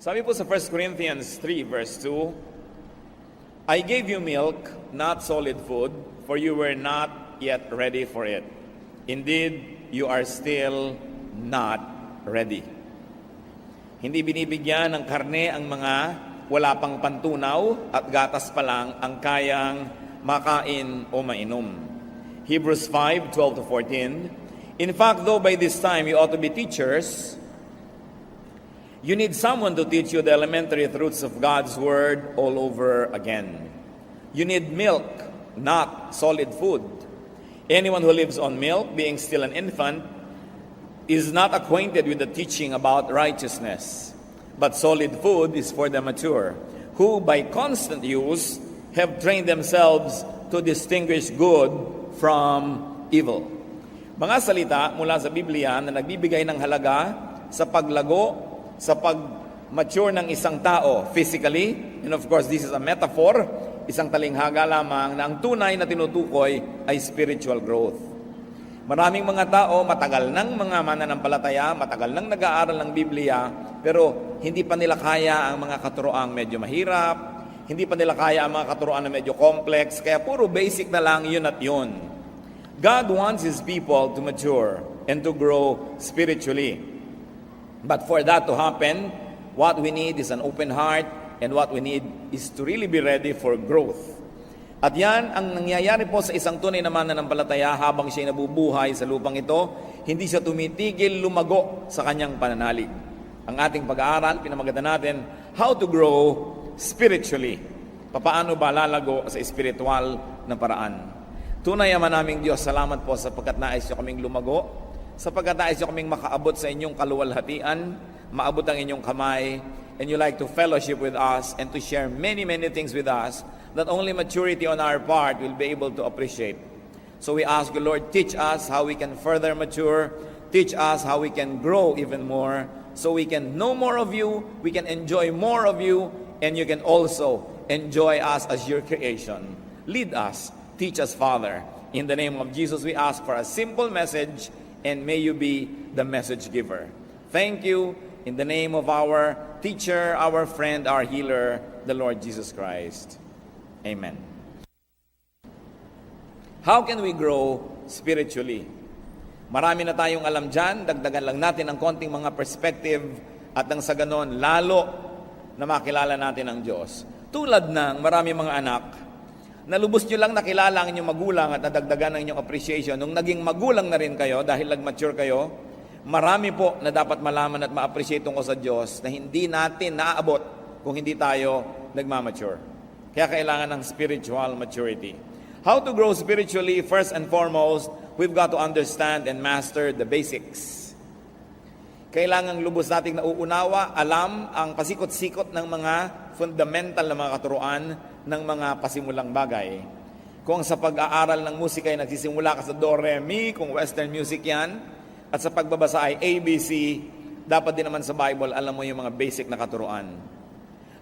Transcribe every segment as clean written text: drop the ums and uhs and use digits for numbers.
Sabi po sa 1 Corinthians 3 verse 2, I gave you milk, not solid food, for you were not yet ready for it. Indeed, you are still not ready. Hindi binibigyan ng karne ang mga wala pang pantunaw at gatas pa lang ang kayang makain o mainom. Hebrews 5:12-14. In fact, though by this time you ought to be teachers, you need someone to teach you the elementary truths of God's Word all over again. You need milk, not solid food. Anyone who lives on milk, being still an infant, is not acquainted with the teaching about righteousness. But solid food is for the mature, who by constant use have trained themselves to distinguish good from evil. Mga salita mula sa Biblia na nagbibigay ng halaga sa paglago, sa pag-mature ng isang tao physically, and of course this is a metaphor, isang talinghaga lamang na ang tunay na tinutukoy ay spiritual growth. Maraming mga tao, matagal nang mga mananampalataya, matagal nang nag-aaral ng Biblia, pero hindi pa nila kaya ang mga katuroang medyo mahirap, hindi pa nila kaya ang mga katuroan na medyo complex, kaya puro basic na lang yun at yun. God wants His people to mature and to grow spiritually. But for that to happen, what we need is an open heart, and what we need is to really be ready for growth. At yan ang nangyayari po sa isang tunay na mananampalataya habang siya nabubuhay sa lupang ito, hindi siya tumitigil lumago sa kanyang pananalig. Ang ating pag-aaral, pinamagatan natin, how to grow spiritually. Paano ba lalago sa spiritual na paraan? Tunay Ama naming Diyos, salamat po sapagkat nais niyo kaming lumago, sapagkat nais niyo kaming makaabot sa inyong kaluwalhatian, maabot ang inyong kamay, and you like to fellowship with us and to share many things with us that only maturity on our part will be able to appreciate. So we ask you, Lord, teach us how we can further mature, teach us how we can grow even more, so we can know more of you, we can enjoy more of you, and you can also enjoy us as your creation. Lead us, teach us, Father. In the name of Jesus, we ask for a simple message, and may you be the message giver. Thank you. In the name of our teacher, our friend, our healer, the Lord Jesus Christ. Amen. How can we grow spiritually? Marami na tayong alam dyan, dagdagan lang natin ang konting mga perspective at nang sa ganon, lalo na makilala natin ang Diyos. Tulad ng marami mga anak, nalubos nyo lang nakilala ang inyong magulang at nadagdagan ang inyong appreciation. Nung naging magulang na rin kayo, dahil nag-mature kayo, marami po na dapat malaman at ma-appreciate tungkol sa Diyos na hindi natin naaabot kung hindi tayo nagmamature. Kaya kailangan ng spiritual maturity. How to grow spiritually? First and foremost, we've got to understand and master the basics. Kailangan lubos nating nauunawa, alam ang pasikot-sikot ng mga fundamental na mga katuruan ng mga pasimulang bagay. Kung sa pag-aaral ng musika ay nagsisimula ka sa do, re, mi, kung western music yan, at sa pagbabasa ay ABC, dapat din naman sa Bible, alam mo yung mga basic na katuruan.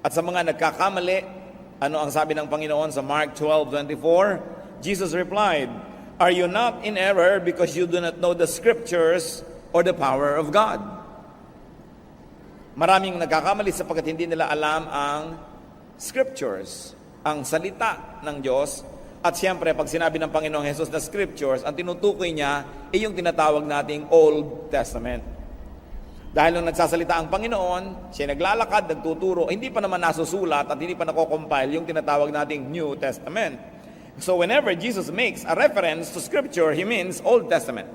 At sa mga nagkakamali, ano ang sabi ng Panginoon sa Mark 12:24? Jesus replied, Are you not in error because you do not know the scriptures or the power of God? Maraming nagkakamali sapagkat hindi nila alam ang scriptures, ang salita ng Diyos. At siyempre, pag sinabi ng Panginoong Jesus na scriptures, ang tinutukoy niya ay yung tinatawag nating Old Testament. Dahil nung nagsasalita ang Panginoon, siya naglalakad, nagtuturo, hindi pa naman nasusulat at hindi pa nako-compile yung tinatawag nating New Testament. So whenever Jesus makes a reference to Scripture, He means Old Testament.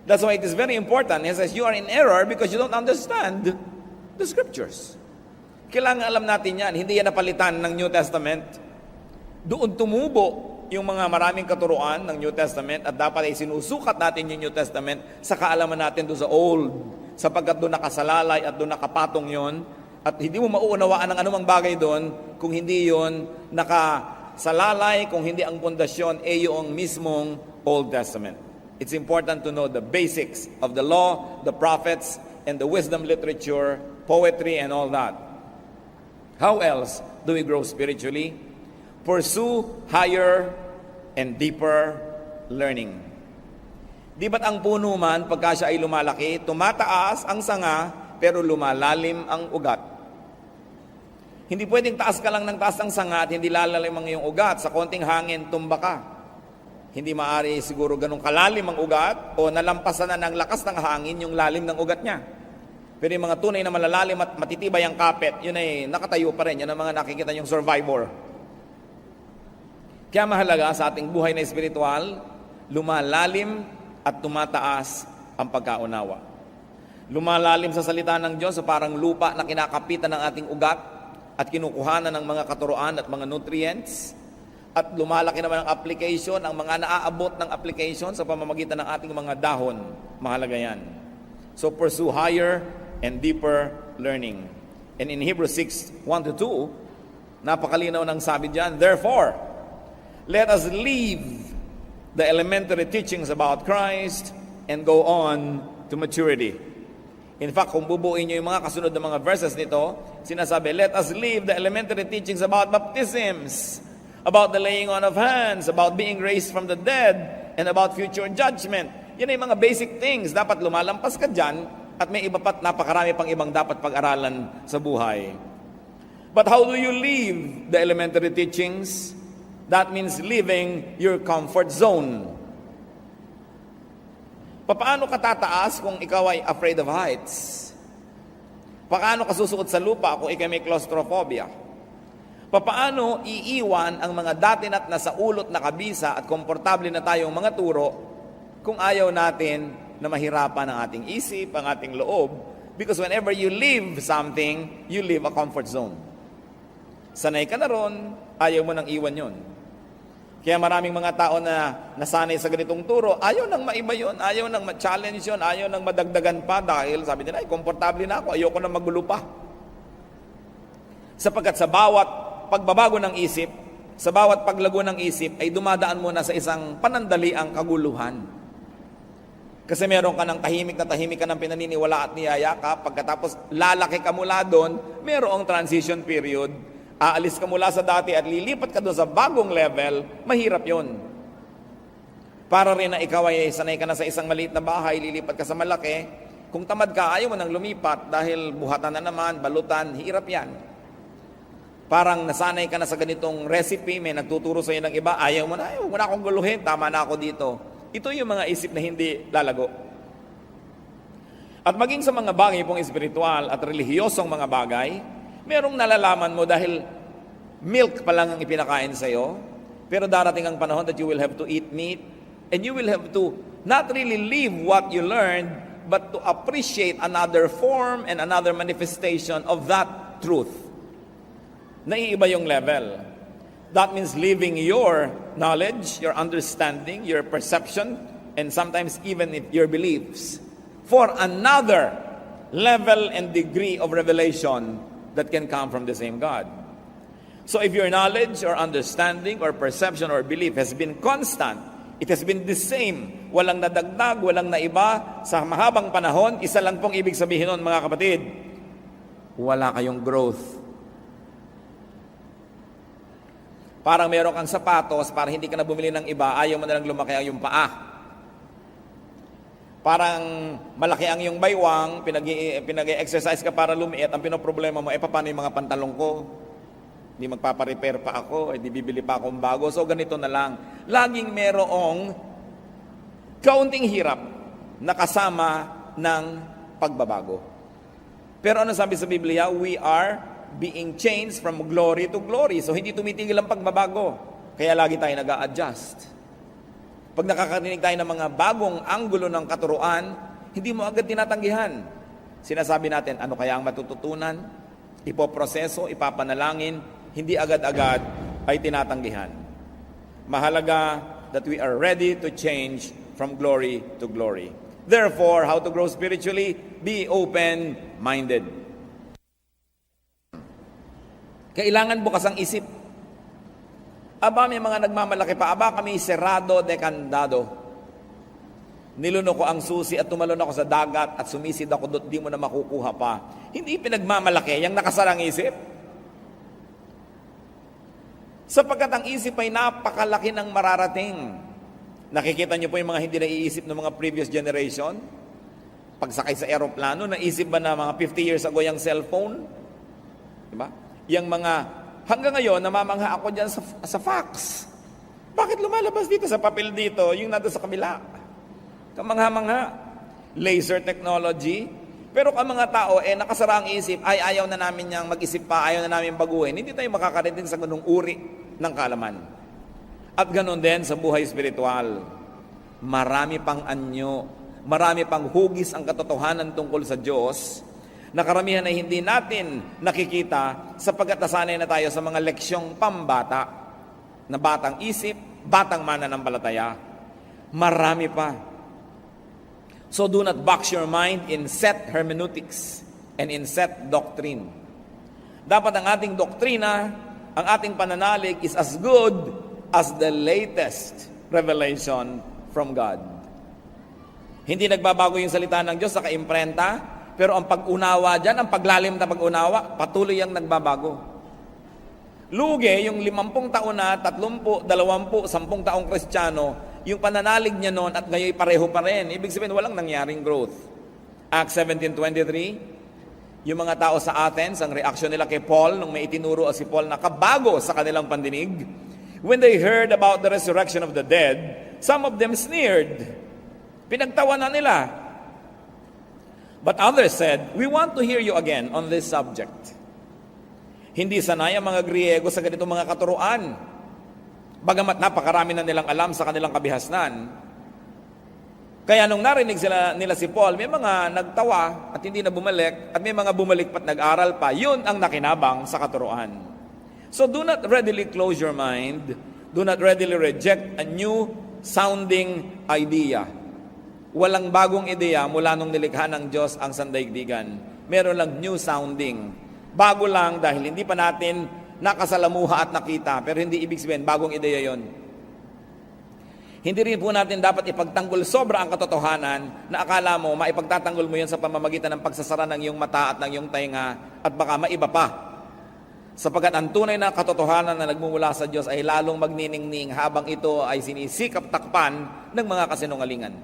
That's why it is very important. He says, you are in error because you don't understand the Scriptures. Kailangan alam natin yan. Hindi yan napalitan ng New Testament. Doon tumubo yung mga maraming katuruan ng New Testament at dapat ay sinusukat natin yung New Testament sa kaalaman natin doon sa Old, sapagkat doon nakasalalay at doon nakapatong yon at hindi mo mauunawaan ng anumang bagay doon kung hindi yon nakasalalay, kung hindi ang pundasyon ay yung mismong Old Testament. It's important to know the basics of the law, the prophets, and the wisdom literature, poetry, and all that. How else do we grow spiritually? Pursue higher and deeper learning. Di ba't ang puno man, pagka siya ay lumalaki, tumataas ang sanga, pero lumalalim ang ugat. Hindi pwedeng taas ka lang ng taas ng sanga at hindi lalalim ang iyong ugat. Sa konting hangin, tumba ka. Hindi maaari siguro ganun kalalim ang ugat o nalampasan na ng lakas ng hangin yung lalim ng ugat niya. Pero yung mga tunay na malalalim at matitibay ang kapit, yun ay nakatayo pa rin. Yan ang mga nakikita yung survivor. Kaya mahalaga sa ating buhay na espiritual, lumalalim at tumataas ang pagkaunawa. Lumalalim sa salita ng Diyos, so parang lupa na kinakapitan ng ating ugat at kinukuhanan ng mga katuroan at mga nutrients. At lumalaki naman ang application, ang mga naaabot ng application sa pamamagitan ng ating mga dahon. Mahalaga yan. So pursue higher and deeper learning. And in Hebrews 6:1-2, napakalinaw ng sabi diyan, therefore, let us leave the elementary teachings about Christ and go on to maturity. In fact, kung bubuin nyo yung mga kasunod na mga verses nito, sinasabi, let us leave the elementary teachings about baptisms, about the laying on of hands, about being raised from the dead, and about future judgment. Yan ay mga basic things. Dapat lumalampas ka dyan, at may iba pa't napakarami pang ibang dapat pag-aralan sa buhay. But how do you leave the elementary teachings? That means leaving your comfort zone. Paano ka tataas kung ikaw ay afraid of heights? Paano ka susuot sa lupa kung ikaw may claustrophobia? Paano iiwan ang mga dati na't nasa ulot na kabisa at komportable na tayong mga turo kung ayaw natin na mahirapan ang ating isip, ang ating loob? Because whenever you leave something, you leave a comfort zone. Sanay ka na ron, ayaw mo nang iwan yon. Kaya maraming mga tao na nasanay sa ganitong turo, ayaw nang maiba yon, ayaw nang ma-challenge yon, ayaw nang madagdagan pa dahil sabi nila, ay, komportable na ako, ayoko nang magulo pa. Sapagkat sa bawat pagbabago ng isip, sa bawat paglago ng isip, ay dumadaan muna sa isang panandaliang kaguluhan. Kasi meron ka ng tahimik ka ng pinaniniwala at niyayakap, pagkatapos lalaki ka mula doon, merong transition period, aalis ka mula sa dati at lilipat ka doon sa bagong level, mahirap yon. Para rin na ikaw ay sanay ka na sa isang maliit na bahay, lilipat ka sa malaki, kung tamad ka, ayaw mo nang lumipat dahil buhatan na naman, balutan, hirap yan. Parang nasanay ka na sa ganitong recipe, may nagtuturo sa iyo ng iba, ayaw mo na akong guluhin, tama na ako dito. Ito yung mga isip na hindi lalago. At maging sa mga bagay pong espiritual at relihiyosong mga bagay, merong nalalaman mo dahil milk pa lang ang ipinakain sa iyo, pero darating ang panahon that you will have to eat meat, and you will have to not really live what you learned, but to appreciate another form and another manifestation of that truth. Naiiba yung level. That means leaving your knowledge, your understanding, your perception, and sometimes even your beliefs for another level and degree of revelation that can come from the same God. So if your knowledge or understanding or perception or belief has been constant, it has been the same, walang nadagdag, walang naiba, sa mahabang panahon, isa lang pong ibig sabihin nun, mga kapatid, wala kayong growth. Parang meron kang sapatos, para hindi ka na bumili ng iba, ayaw mo na lang lumaki ang iyong paa. Parang malaki ang iyong baywang, pinag-exercise ka para lumiit, ang pinoproblema mo, paano yung mga pantalong ko? Hindi magpaparepair pa ako, hindi bibili pa akong bago. So ganito na lang. Laging merong kaunting hirap na kasama ng pagbabago. Pero ano sabi sa Biblia? We are being changed from glory to glory. So hindi tumitigil ang pagbabago. Kaya lagi tayo nag-a-adjust. Pag nakakarinig tayo ng mga bagong anggulo ng katuruan, hindi mo agad tinatanggihan. Sinasabi natin, ano kaya ang matututunan? Ipoproseso, ipapanalangin, hindi agad-agad ay tinatanggihan. Mahalaga that we are ready to change from glory to glory. Therefore, how to grow spiritually? Be open-minded. Kailangan bukas ang isip. Aba, may mga nagmamalaki pa. Aba, kami serado de candado. Nilunok ko ang susi at tumalon ako sa dagat at sumisid ako doon, di mo na makukuha pa. Hindi pinagmamalaki, yung nakasarang isip. Sapagkat ang isip ay napakalaki ng mararating. Nakikita niyo po yung mga hindi naiisip ng mga previous generation? Pagsakay sa aeroplano, naisip ba na mga 50 years ago yung cellphone? Diba? Yang mga, hanggang ngayon, namamangha ako dyan sa fax. Bakit lumalabas dito sa papel dito, yung nandun sa kabila? Kamangha-mangha. Laser technology. Pero ang mga tao, nakasara ang isip, ay ayaw na namin niyang mag-isip pa, ayaw na namin baguhin. Hindi tayo makakarating sa ganung uri ng kaalaman. At ganun din sa buhay spiritual. Marami pang anyo, marami pang hugis ang katotohanan tungkol sa Diyos, na karamihan ay hindi natin nakikita sapagkat nasanay na tayo sa mga leksyong pambata, na batang isip, batang mananampalataya. Marami pa. So do not box your mind in set hermeneutics and in set doctrine. Dapat ang ating doktrina, ang ating pananalig is as good as the latest revelation from God. Hindi nagbabago yung salita ng Diyos sa kaimprenta, pero ang pag-unawa dyan, ang paglalim na pag-unawa, patuloy ang nagbabago. Lugi, yung 50 taon na, 30, 20, 10 taong Kristiyano, yung pananalig niya noon at ngayon pareho pa rin. Ibig sabihin, walang nangyaring growth. Acts 17:23, yung mga tao sa Athens, ang reaksyon nila kay Paul, nung may itinuro si Paul na kabago sa kanilang pandinig, when they heard about the resurrection of the dead, some of them sneered. Pinagtawanan nila. But others said, we want to hear you again on this subject. Hindi sanay ang mga Griego sa ganitong mga katuruan. Bagamat napakarami na nilang alam sa kanilang kabihasnan. Kaya nung narinig nila si Paul, may mga nagtawa at hindi na bumalik, at may mga bumalik pat nag-aral pa. Yun ang nakinabang sa katuruan. So do not readily close your mind. Do not readily reject a new sounding idea. Walang bagong ideya mula nung nilikha ng Diyos ang sandaigdigan. Meron lang new sounding. Bago lang dahil hindi pa natin nakasalamuha at nakita, pero hindi ibig sabihin bagong ideya yon. Hindi rin po natin dapat ipagtanggol sobra ang katotohanan na akala mo maipagtatanggol mo yon sa pamamagitan ng pagsasara ng iyong mata at ng iyong tainga at baka maiba pa. Sapagkat ang tunay na katotohanan na nagmumula sa Diyos ay lalong magniningning habang ito ay sinisikap takpan ng mga kasinungalingan.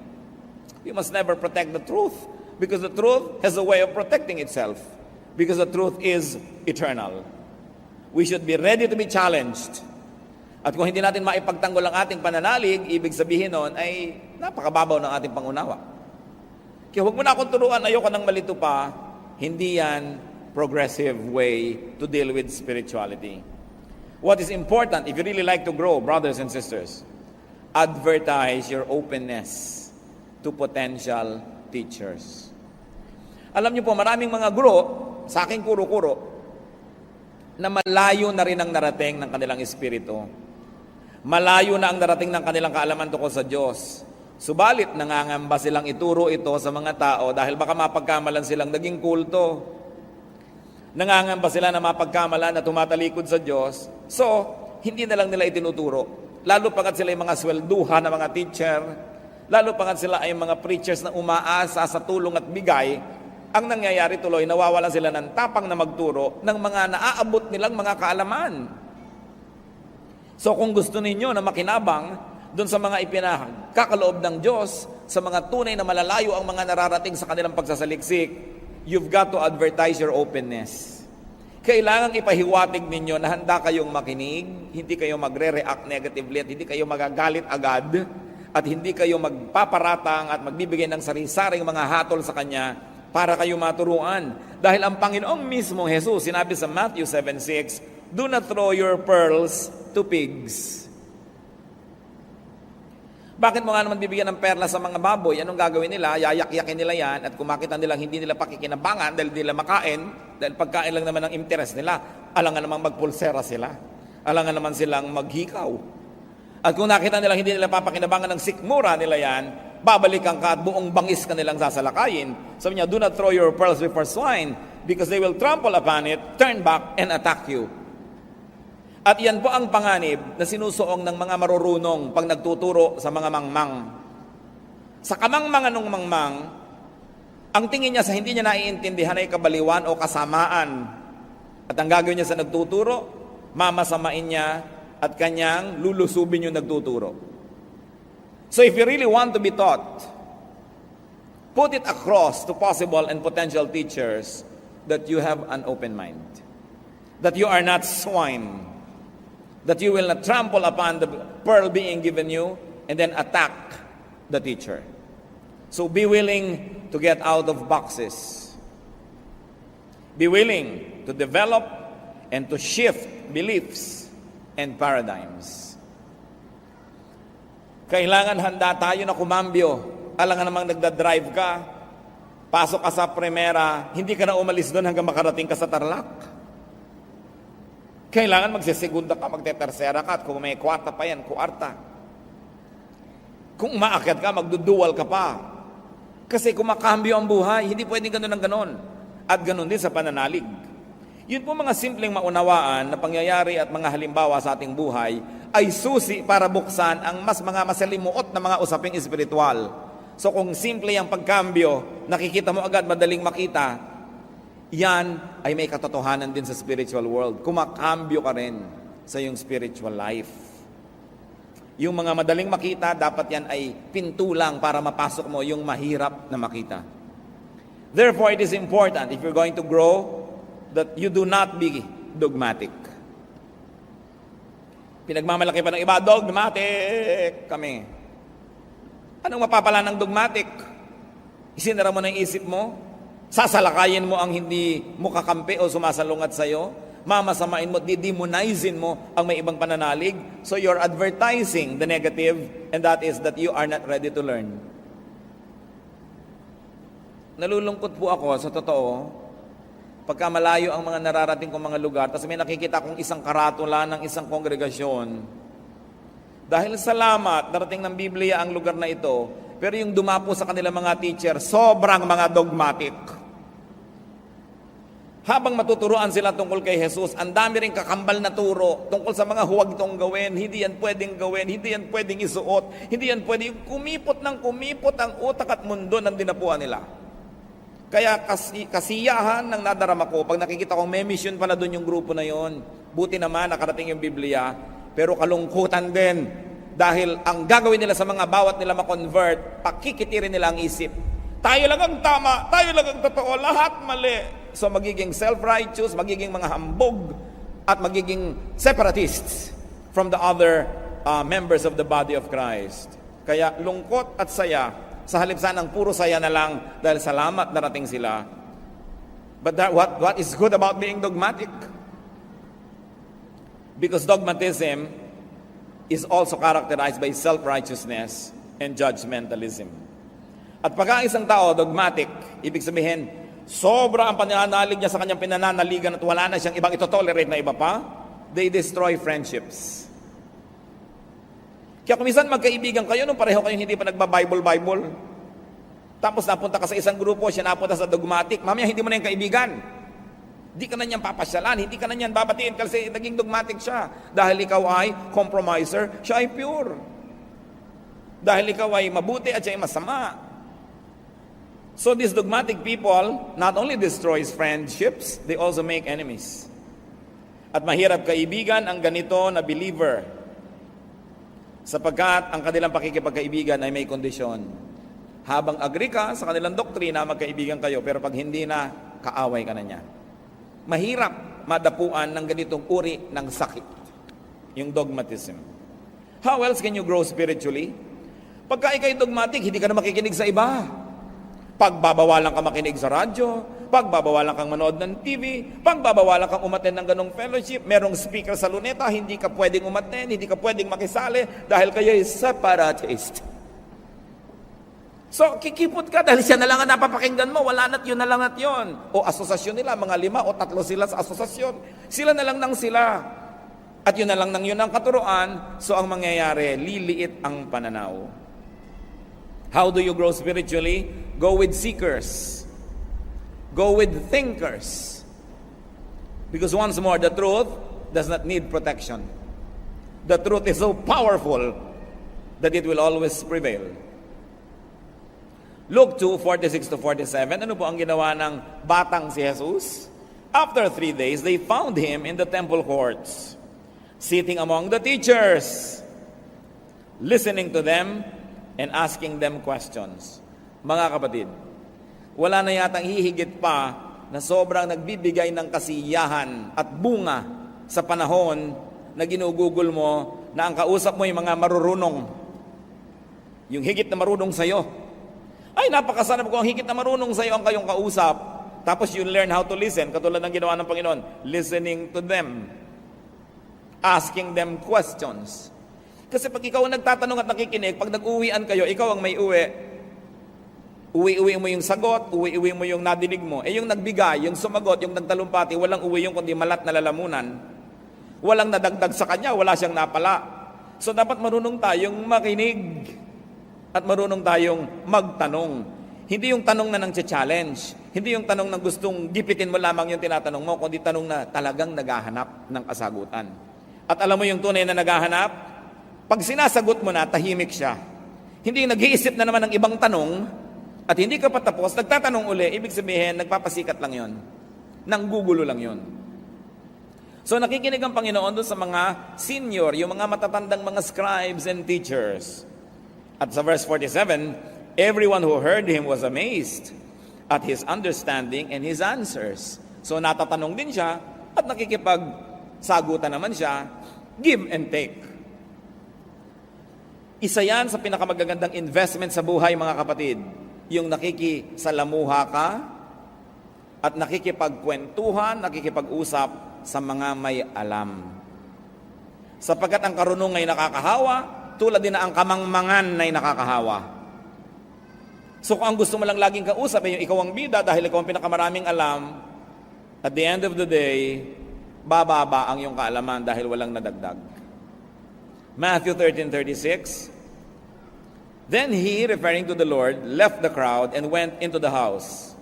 We must never protect the truth because the truth has a way of protecting itself because the truth is eternal. We should be ready to be challenged. At kung hindi natin maipagtanggol ang ating pananalig, ibig sabihin nun ay napakababaw ng ating pangunawa. Kaya huwag mo na akong turuan, ayoko nang malito pa. Hindi yan progressive way to deal with spirituality. What is important, if you really like to grow, brothers and sisters, advertise your openness to potential teachers. Alam niyo po, maraming mga guro, sa aking kuro-kuro, na malayo na rin ang narating ng kanilang espiritu. Malayo na ang narating ng kanilang kaalaman tungkol sa Diyos. Subalit, nangangamba silang ituro ito sa mga tao dahil baka mapagkamalan silang naging kulto. Nangangamba sila na mapagkamalan na tumatalikod sa Diyos. So, hindi na lang nila itinuturo. Lalo pagat sila yung mga swelduhan na mga teacher, lalo pagat sila ay mga preachers na umaasa sa tulong at bigay. Ang nangyayari tuloy, nawawalan sila ng tapang na magturo ng mga naaabot nilang mga kaalaman. So kung gusto ninyo na makinabang doon sa mga ipinakakaloob ng Diyos, sa mga tunay na malalayo ang mga nararating sa kanilang pagsasaliksik, you've got to advertise your openness. Kailangang ipahiwatig ninyo na handa kayong makinig, hindi kayo magre-react negatively at hindi kayo magagalit agad at hindi kayo magpaparatang at magbibigay ng sari-saring mga hatol sa Kanya para kayo maturuan. Dahil ang Panginoong mismo Jesus, sinabi sa Matthew 7:6, do not throw your pearls to pigs. Bakit mo nga naman bibigyan ng perla sa mga baboy? Anong gagawin nila? Yayak-yakin nila yan at kung makita nilang hindi nila pakikinabangan dahil nila makain, dahil pagkain lang naman ang interest nila, alangan namang magpulsera sila. Alangan naman silang maghikaw. At kung nakita nila hindi nila papakinabangan ng sikmura nila yan, babalikan ka at buong bangis ka nilang sasalakayin. Sabi niya, do not throw your pearls before swine because they will trample upon it, turn back, and attack you. At yan po ang panganib na sinusuong ng mga marurunong pag nagtuturo sa mga mangmang. Sa kamangmangan ng mangmang, ang tingin niya sa hindi niya naiintindihan ay kabaliwan o kasamaan. At ang gagawin niya sa nagtuturo, mamasamain niya at kanyang lulusubin yung nagtuturo. So if you really want to be taught, put it across to possible and potential teachers that you have an open mind. that you are not swine, that you will not trample upon the pearl being given you and then attack the teacher. So be willing to get out of boxes. Be willing to develop and to shift beliefs and paradigms. Kailangan handa tayo na kumambyo. Alam nga namang nagdadrive ka, pasok ka sa Primera, hindi ka na umalis doon hanggang makarating ka sa Tarlac. Kailangan magsisegunda ka, magtetersera ka, at kung may kwarta pa yan, kuwarta. Kung umaakyat ka, magdudual ka pa. Kasi kumakambyo ang buhay, hindi pwedeng ganun ang ganun. At ganun din sa pananalig. Yun po mga simpleng maunawaan na pangyayari at mga halimbawa sa ating buhay ay susi para buksan ang mga masalimuot na mga usaping espiritual. So kung simple ang pagkambyo, nakikita mo agad, madaling makita, yan ay may katotohanan din sa spiritual world. Kumakambyo ka rin sa iyong spiritual life. Yung mga madaling makita, dapat yan ay pintulang para mapasok mo yung mahirap na makita. Therefore, it is important, if you're going to grow, that you do not be dogmatic. Pinagmamalaki pa ng iba, dogmatic kami. Anong mapapala ng dogmatic? Isinara mo ng isip mo? Sasalakayin mo ang hindi mo kakampi o sumasalungat sa'yo? Mamasamain mo, didemonizin mo ang may ibang pananalig? So you're advertising the negative, and that is that you are not ready to learn. Nalulungkot po ako, sa totoo, pagka malayo ang mga nararating kong mga lugar, tapos may nakikita kong isang karatula ng isang kongregasyon. Dahil salamat, darating ng Biblia ang lugar na ito, pero yung dumapo sa kanilang mga teacher, sobrang mga dogmatic. Habang matuturuan sila tungkol kay Jesus, ang dami rin kakambal na turo tungkol sa mga huwag itong gawin, hindi yan pwedeng gawin, hindi yan pwedeng isuot, hindi yan pwedeng kumipot ang utak at mundo ng dinapuan nila. Kaya kasiyahan ng nadarama ko, pag nakikita kong may mission pala doon yung grupo na yon, buti naman nakarating yung Biblia, pero kalungkutan din. Dahil ang gagawin nila sa mga bawat nila ma-convert, pakikitirin nila ang isip. Tayo lang ang tama, tayo lang ang totoo, lahat mali. So magiging self-righteous, magiging mga hambog, at magiging separatists from the other members of the body of Christ. Kaya lungkot at saya, sa halip sanang puro saya na lang dahil salamat narating sila. But what is good about being dogmatic? Because dogmatism is also characterized by self-righteousness and judgmentalism. At pagka isang tao dogmatic, ibig sabihin, sobra ang pananalig niya sa kanyang pinananaligan at wala na siyang ibang ito-tolerate na iba pa, they destroy friendships. Kaya kung minsan magkaibigan kayo, nung pareho kayo hindi pa nagba-Bible, tapos napunta ka sa isang grupo, siya napunta sa dogmatic, mamaya hindi mo na yung kaibigan. Hindi ka na niyan papasyalan, hindi ka na niyan babatiin kasi naging dogmatic siya. Dahil ikaw ay compromiser, siya ay pure. Dahil ikaw ay mabuti at siya ay masama. So these dogmatic people not only destroys friendships, they also make enemies. At mahirap kaibigan ang ganito na believer, sapagkat ang kanilang pakikipagkaibigan ay may kondisyon. Habang agree ka sa kanilang doktrina, magkaibigan kayo, pero pag hindi na, kaaway ka na niya. Mahirap madapuan ng ganitong uri ng sakit, yung dogmatism. How else can you grow spiritually? Pagka ikay dogmatic, hindi ka na makikinig sa iba. Pagbabawalan ka makinig sa radyo, pagbabawalan kang manood ng TV, pagbabawalan kang umattend ng ganong fellowship, merong speaker sa luneta, hindi ka pwedeng umattend, hindi ka pwedeng makisali dahil kayo ay separatist. So, kikipot ka dahil siya na lang ang napapakinggan mo, wala na't yun na lang at yun. O asosasyon nila, mga 5 o 3 sila sa asosasyon. Sila na lang nang sila. At yun na lang nang yun ang katuruan, so ang mangyayari, liliit ang pananaw. How do you grow spiritually? Go with seekers. Go with thinkers. Because once more, the truth does not need protection. The truth is so powerful that it will always prevail. Luke 2:46-47, ano po ang ginawa ng batang si Jesus? After 3 days, they found him in the temple courts, sitting among the teachers, listening to them and asking them questions. Mga kapatid, wala na yatang hihigit pa na sobrang nagbibigay ng kasiyahan at bunga sa panahon na ginugugol mo na ang kausap mo yung mga marurunong. Yung higit na marunong sa'yo. Ay, napakasarap ko ang higit na marunong sa'yo ang kayong kausap. Tapos you learn how to listen, katulad ng ginawa ng Panginoon. Listening to them. Asking them questions. Kasi pag ikaw ang nagtatanong at nakikinig, pag nag-uwian kayo, ikaw ang may uwi. Uwi-uwi mo yung sagot, uwi-uwi mo yung nadinig mo. Eh yung nagbigay, yung sumagot, yung nagtalumpati, walang uwi yung kundi malat na lalamunan. Walang nadagdag sa kanya, wala siyang napala. So dapat marunong tayong makinig at marunong tayong magtanong. Hindi yung tanong na nang challenge, hindi yung tanong na gustong gipitin mo lamang yung tinatanong mo, kundi tanong na talagang naghahanap ng kasagutan. At alam mo yung tunay na naghahanap? Pag sinasagot mo na, tahimik siya. Hindi nag-iisip na naman ng ibang tanong, at hindi ka patapos, nagtatanong uli, ibig sabihin, nagpapasikat lang yon. Nanggugulo lang yon. So nakikinig ang Panginoon doon sa mga senior, yung mga matatandang mga scribes and teachers. At sa verse 47, everyone who heard him was amazed at his understanding and his answers. So natatanong din siya at nakikipagsagutan naman siya, give and take. Isa yan sa pinakamagagandang investment sa buhay, mga kapatid. Yung nakikisalamuha ka at nakikipagkwentuhan, nakikipag-usap sa mga may alam. Sapagkat ang karunong ay nakakahawa, tulad din na ang kamangmangan ay nakakahawa. So kung ang gusto mo lang laging kausap ay yung ikaw ang bida dahil ikaw ang pinakamaraming alam, at the end of the day, bababa ang iyong kaalaman dahil walang nadagdag. Matthew 13:36, then he, referring to the Lord, left the crowd and went into the house.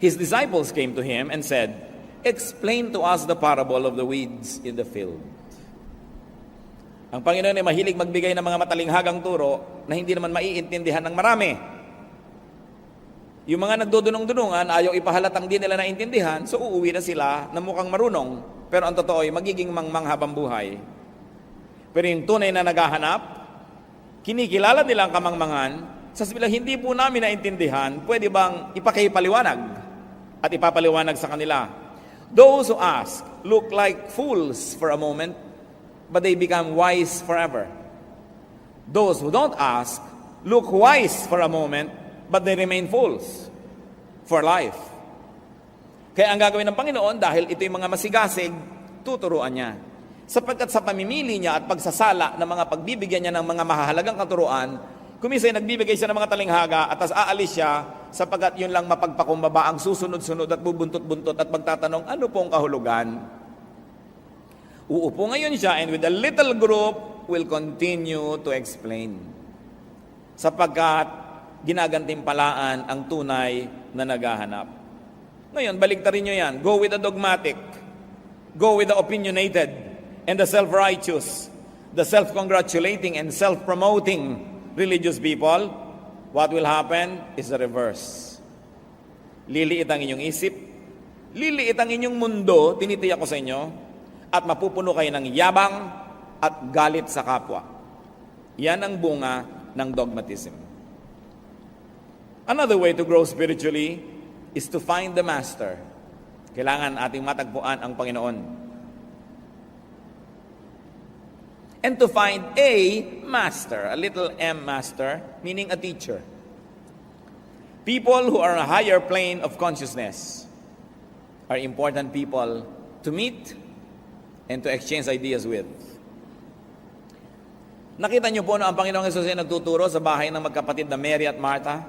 His disciples came to him and said, explain to us the parable of the weeds in the field. Ang Panginoon ay mahilig magbigay ng mga matalinghagang turo na hindi naman maiintindihan ng marami. Yung mga nagdudunong-dunungan, ayaw ipahalatang di nila naintindihan, so uuwi na sila na mukhang marunong, pero ang totoo ay magiging mangmang habang buhay. Pero yung tunay na naghahanap, kinikilala nila ang kamangmangan, sasabihin, hindi po namin naintindihan, pwede bang ipakipaliwanag at ipapaliwanag sa kanila? Those who ask look like fools for a moment, but they become wise forever. Those who don't ask look wise for a moment, but they remain fools for life. Kaya ang gagawin ng Panginoon, dahil ito yung mga masigasig, tuturuan niya. Sapagkat sa pamimili niya at pagsasala ng mga pagbibigyan niya ng mga mahahalagang katuruan, kumisay nagbibigay siya ng mga talinghaga at tas aalis siya sapagkat yun lang mapagpakumbaba ang susunod-sunod at bubuntot-buntot at magtatanong, ano pong kahulugan? Uupo ngayon siya and with a little group will continue to explain. Sapagkat ginagantimpalaan ang tunay na naghahanap. Ngayon, baliktarin nyo yan. Go with the dogmatic. Go with the opinionated and the self-righteous, the self-congratulating and self-promoting religious people. What will happen is the reverse. Liliit ang inyong isip, liliit ang inyong mundo, tinitiyak ko sa inyo, at mapupuno kayo ng yabang at galit sa kapwa. Yan ang bunga ng dogmatism. Another way to grow spiritually is to find the master. Kailangan ating matagpuan ang Panginoon. And to find a master, a little m master, meaning a teacher. People who are on a higher plane of consciousness are important people to meet and to exchange ideas with. Nakita niyo po na ang Panginoong Hesus ay nagtuturo sa bahay ng magkapatid na Mary at Martha?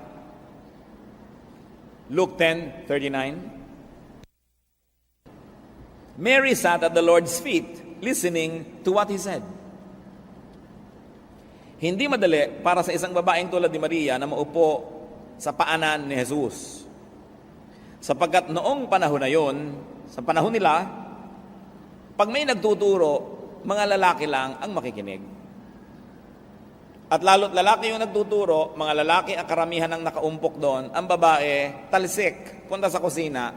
Luke 10:39. Mary sat at the Lord's feet, listening to what He said. Hindi madali para sa isang babaeng tulad ni Maria na maupo sa paanan ni Jesus. Sapagkat noong panahon na yon, sa panahon nila, pag may nagtuturo, mga lalaki lang ang makikinig. At lalo't lalaki yung nagtuturo, mga lalaki ang karamihan ng nakaumpok doon, ang babae, talsik, punta sa kusina,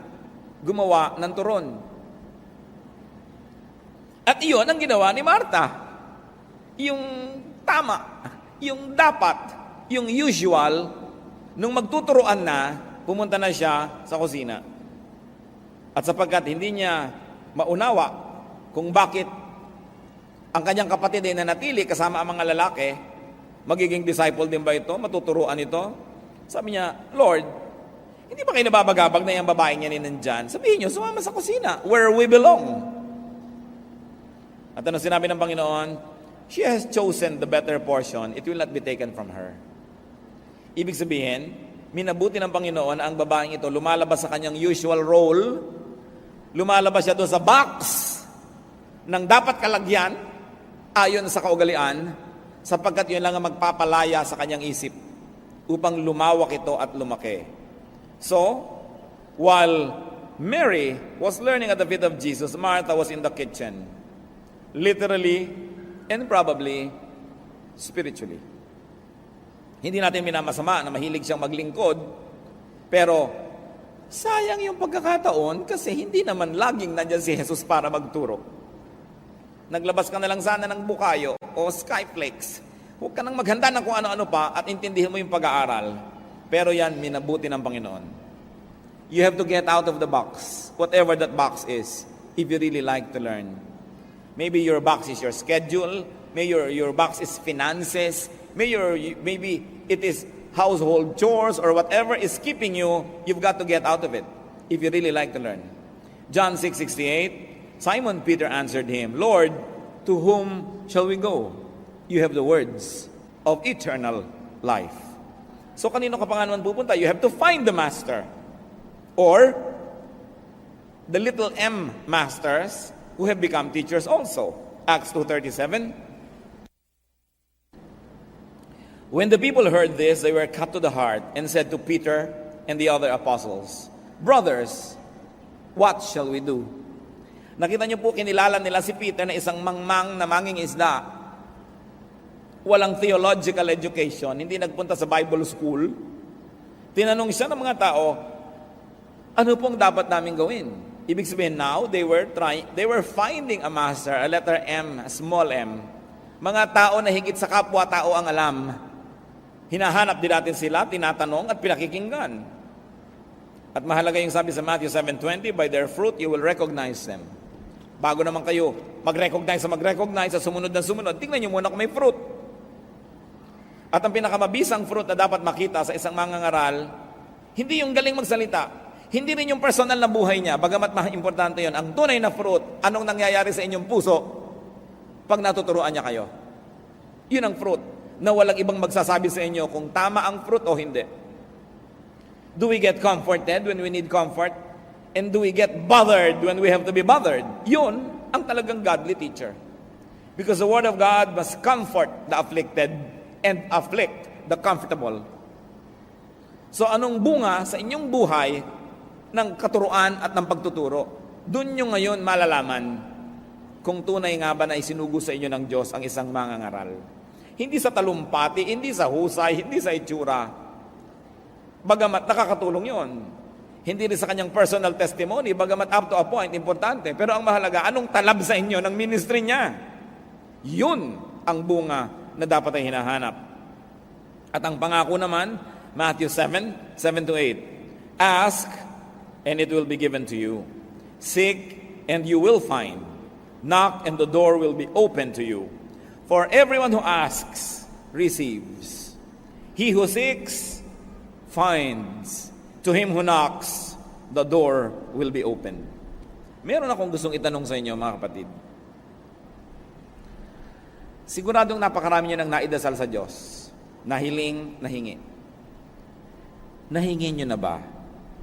gumawa ng turon. At iyon ang ginawa ni Martha. Yung tama, yung dapat, yung usual, nung magtuturoan na, pumunta na siya sa kusina. At sapagkat hindi niya maunawa kung bakit ang kanyang kapatid ay nanatili kasama ang mga lalaki, magiging disciple din ba ito? Matuturuan ito? Sabi niya, Lord, hindi ba kayo nababagabag na yung babaeng yan nandyan? Sabihin niyo, sumama sa kusina, where we belong. At ano sinabi ng Panginoon? She has chosen the better portion, it will not be taken from her. Ibig sabihin, minabuti ng Panginoon ang babaeng ito, lumalabas sa kanyang usual role, lumalabas siya doon sa box ng dapat kalagyan, ayon sa kaugalian, sapagkat yun lang ang magpapalaya sa kanyang isip upang lumawak ito at lumaki. So, while Mary was learning at the feet of Jesus, Martha was in the kitchen, literally and probably spiritually. Hindi natin minamasama na mahilig siyang maglingkod, pero sayang yung pagkakataon kasi hindi naman laging nandiyan si Jesus para magturo. Naglabas ka na lang sana ng bukayo o skyflakes. Huwag ka nang maghanda ng kung ano-ano pa at intindihin mo yung pag-aaral. Pero yan, minabuti ng Panginoon. You have to get out of the box, whatever that box is, if you really like to learn. Maybe your box is your schedule, maybe your box is finances, maybe it is household chores or whatever is keeping you, you've got to get out of it if you really like to learn. John 6:68, Simon Peter answered him, Lord, to whom shall we go? You have the words of eternal life. So kanino ka pa nga naman pupunta? You have to find the master. Or the little M masters who have become teachers also. Acts 2:37. When the people heard this, they were cut to the heart and said to Peter and the other apostles, Brothers, what shall we do? Nakita niyo po, kinilala nila si Peter na isang mangmang na manging isda. Walang theological education, hindi nagpunta sa Bible school. Tinanong siya ng mga tao, ano pong dapat namin gawin? Ibig sabihin now, they were finding a master, a letter M, a small m. Mga tao na higit sa kapwa-tao ang alam. Hinahanap din natin sila, tinatanong at pinakikinggan. At mahalaga yung sabi sa Matthew 7:20, by their fruit you will recognize them. Bago naman kayo mag-recognize sa sumunod na sumunod, tingnan nyo muna kung may fruit. At ang pinakamabisang fruit na dapat makita sa isang mangangaral, hindi yung galing magsalita, hindi rin yung personal na buhay niya, bagamat importante yon. Ang tunay na fruit, anong nangyayari sa inyong puso pag natuturuan niya kayo. Yun ang fruit, na walang ibang magsasabi sa inyo kung tama ang fruit o hindi. Do we get comforted when we need comfort? And do we get bothered when we have to be bothered? Yun ang talagang godly teacher. Because the Word of God must comfort the afflicted and afflict the comfortable. So anong bunga sa inyong buhay ng katuruan at ng pagtuturo? Doon nyo ngayon malalaman kung tunay nga ba na isinugo sa inyo ng Diyos ang isang mangangaral. Hindi sa talumpati, hindi sa husay, hindi sa itsura. Bagamat nakakatulong yon. Hindi rin sa kanyang personal testimony, bagamat up to a point, importante. Pero ang mahalaga, anong talab sa inyo ng ministry niya? Yun ang bunga na dapat ay hinahanap. At ang pangako naman, Matthew 7:7-8. Ask, and it will be given to you. Seek, and you will find. Knock, and the door will be open to you. For everyone who asks, receives. He who seeks, finds. To him who knocks, the door will be open. Meron akong gustong itanong sa inyo, mga kapatid. Siguradong napakarami niyo nang naidasal sa Diyos. Nahiling, nahingi. Nahingi niyo na ba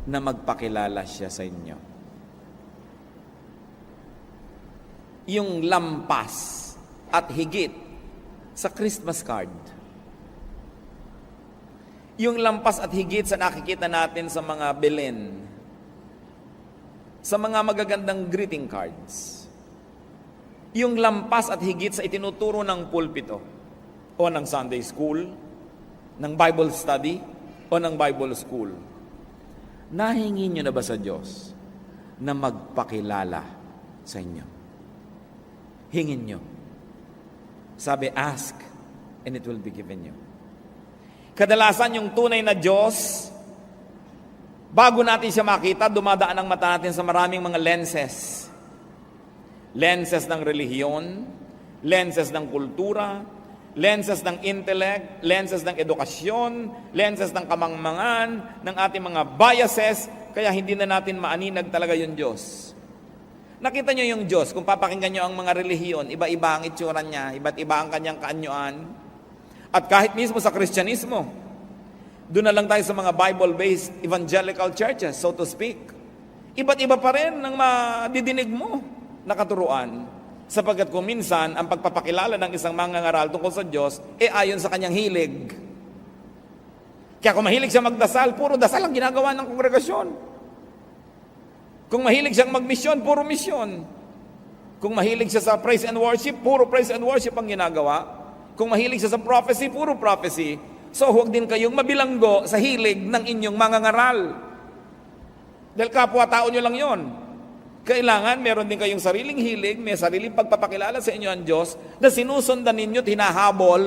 na magpakilala siya sa inyo? Yung lampas at higit sa Christmas card. Yung lampas at higit sa nakikita natin sa mga Belen, sa mga magagandang greeting cards. Yung lampas at higit sa itinuturo ng pulpito o ng Sunday school, ng Bible study o ng Bible school. Nahingi nyo na ba sa Diyos na magpakilala sa inyo? Hingin nyo. Sabi, ask and it will be given you. Kadalasan yung tunay na Diyos, Bago natin siya makita, dumadaan ang mata natin sa maraming mga lenses. Lenses ng relihiyon, lenses ng kultura, lenses ng intellect, lenses ng edukasyon, lenses ng kamangmangan, ng ating mga biases, kaya hindi na natin maaninag talaga yung Diyos. Nakita nyo yung Diyos, kung papakinggan nyo ang mga relihiyon, iba-iba ang itsura niya, iba't iba ang kanyang kaanyuan. At kahit mismo sa Kristyanismo, doon na lang tayo sa mga Bible-based evangelical churches, so to speak. Iba't iba pa rin ang madidinig mo na katuruan. Sapagkat kung minsan, ang pagpapakilala ng isang mangangaral tungkol sa Diyos, ayon sa kanyang hilig. Kaya kung mahilig siya magdasal, puro dasal ang ginagawa ng kongregasyon. Kung mahilig siyang magmisyon, puro misyon. Kung mahilig siya sa praise and worship, puro praise and worship ang ginagawa. Kung mahilig siya sa prophecy, puro prophecy. So huwag din kayong mabilanggo sa hilig ng inyong mangangaral. Dahil kapwa-tao nyo lang yon. Kailangan meron din kayong sariling hilig, may sariling pagpapakilala sa inyo ang Diyos na sinusundan ninyo at hinahabol.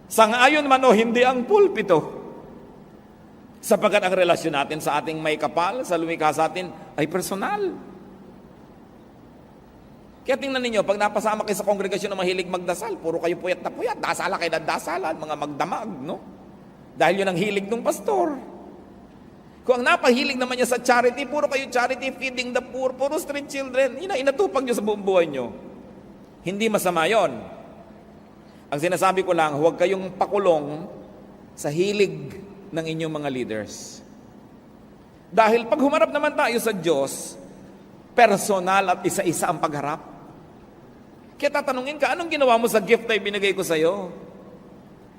Sangayon man o hindi ang pulpito. Sapagkat ang relasyon natin sa ating may kapal, sa lumikha sa atin, ay personal. Kaya tingnan ninyo, pag napasama kayo sa kongregasyon na mahilig magdasal, puro kayo puyat na puyat, dasala kayo na dasalan, mga magdamag, no? Dahil yun ang hilig ng pastor. Kung ang napahilig naman niya sa charity, puro kayo charity, feeding the poor, puro street children, yun ang inatupag nyo sa buong buhay nyo. Hindi masama yon. Ang sinasabi ko lang, huwag kayong pakulong sa hilig ng inyong mga leaders. Dahil pag humarap naman tayo sa Diyos, personal at isa-isa ang pagharap. Kaya tatanungin ka, anong ginawa mo sa gift na ibinigay ko sa iyo?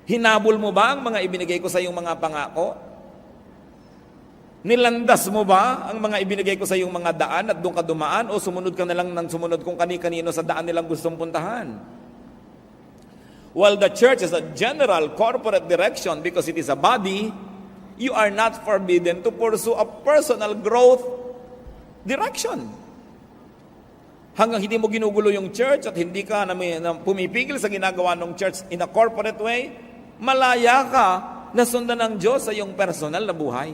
Hinabol mo ba ang mga ibinigay ko sa iyong mga pangako? Nilandas mo ba ang mga ibinigay ko sa iyong mga daan at doon ka dumaan? O sumunod ka na lang ng sumunod kung kani-kanino sa daan nilang gustong puntahan? While the church is a general corporate direction because it is a body, you are not forbidden to pursue a personal growth direction. Hanggang hindi mo ginugulo yung church at hindi ka na pumipigil sa ginagawa ng church in a corporate way, malaya ka na sundan ng Diyos sa iyong personal na buhay.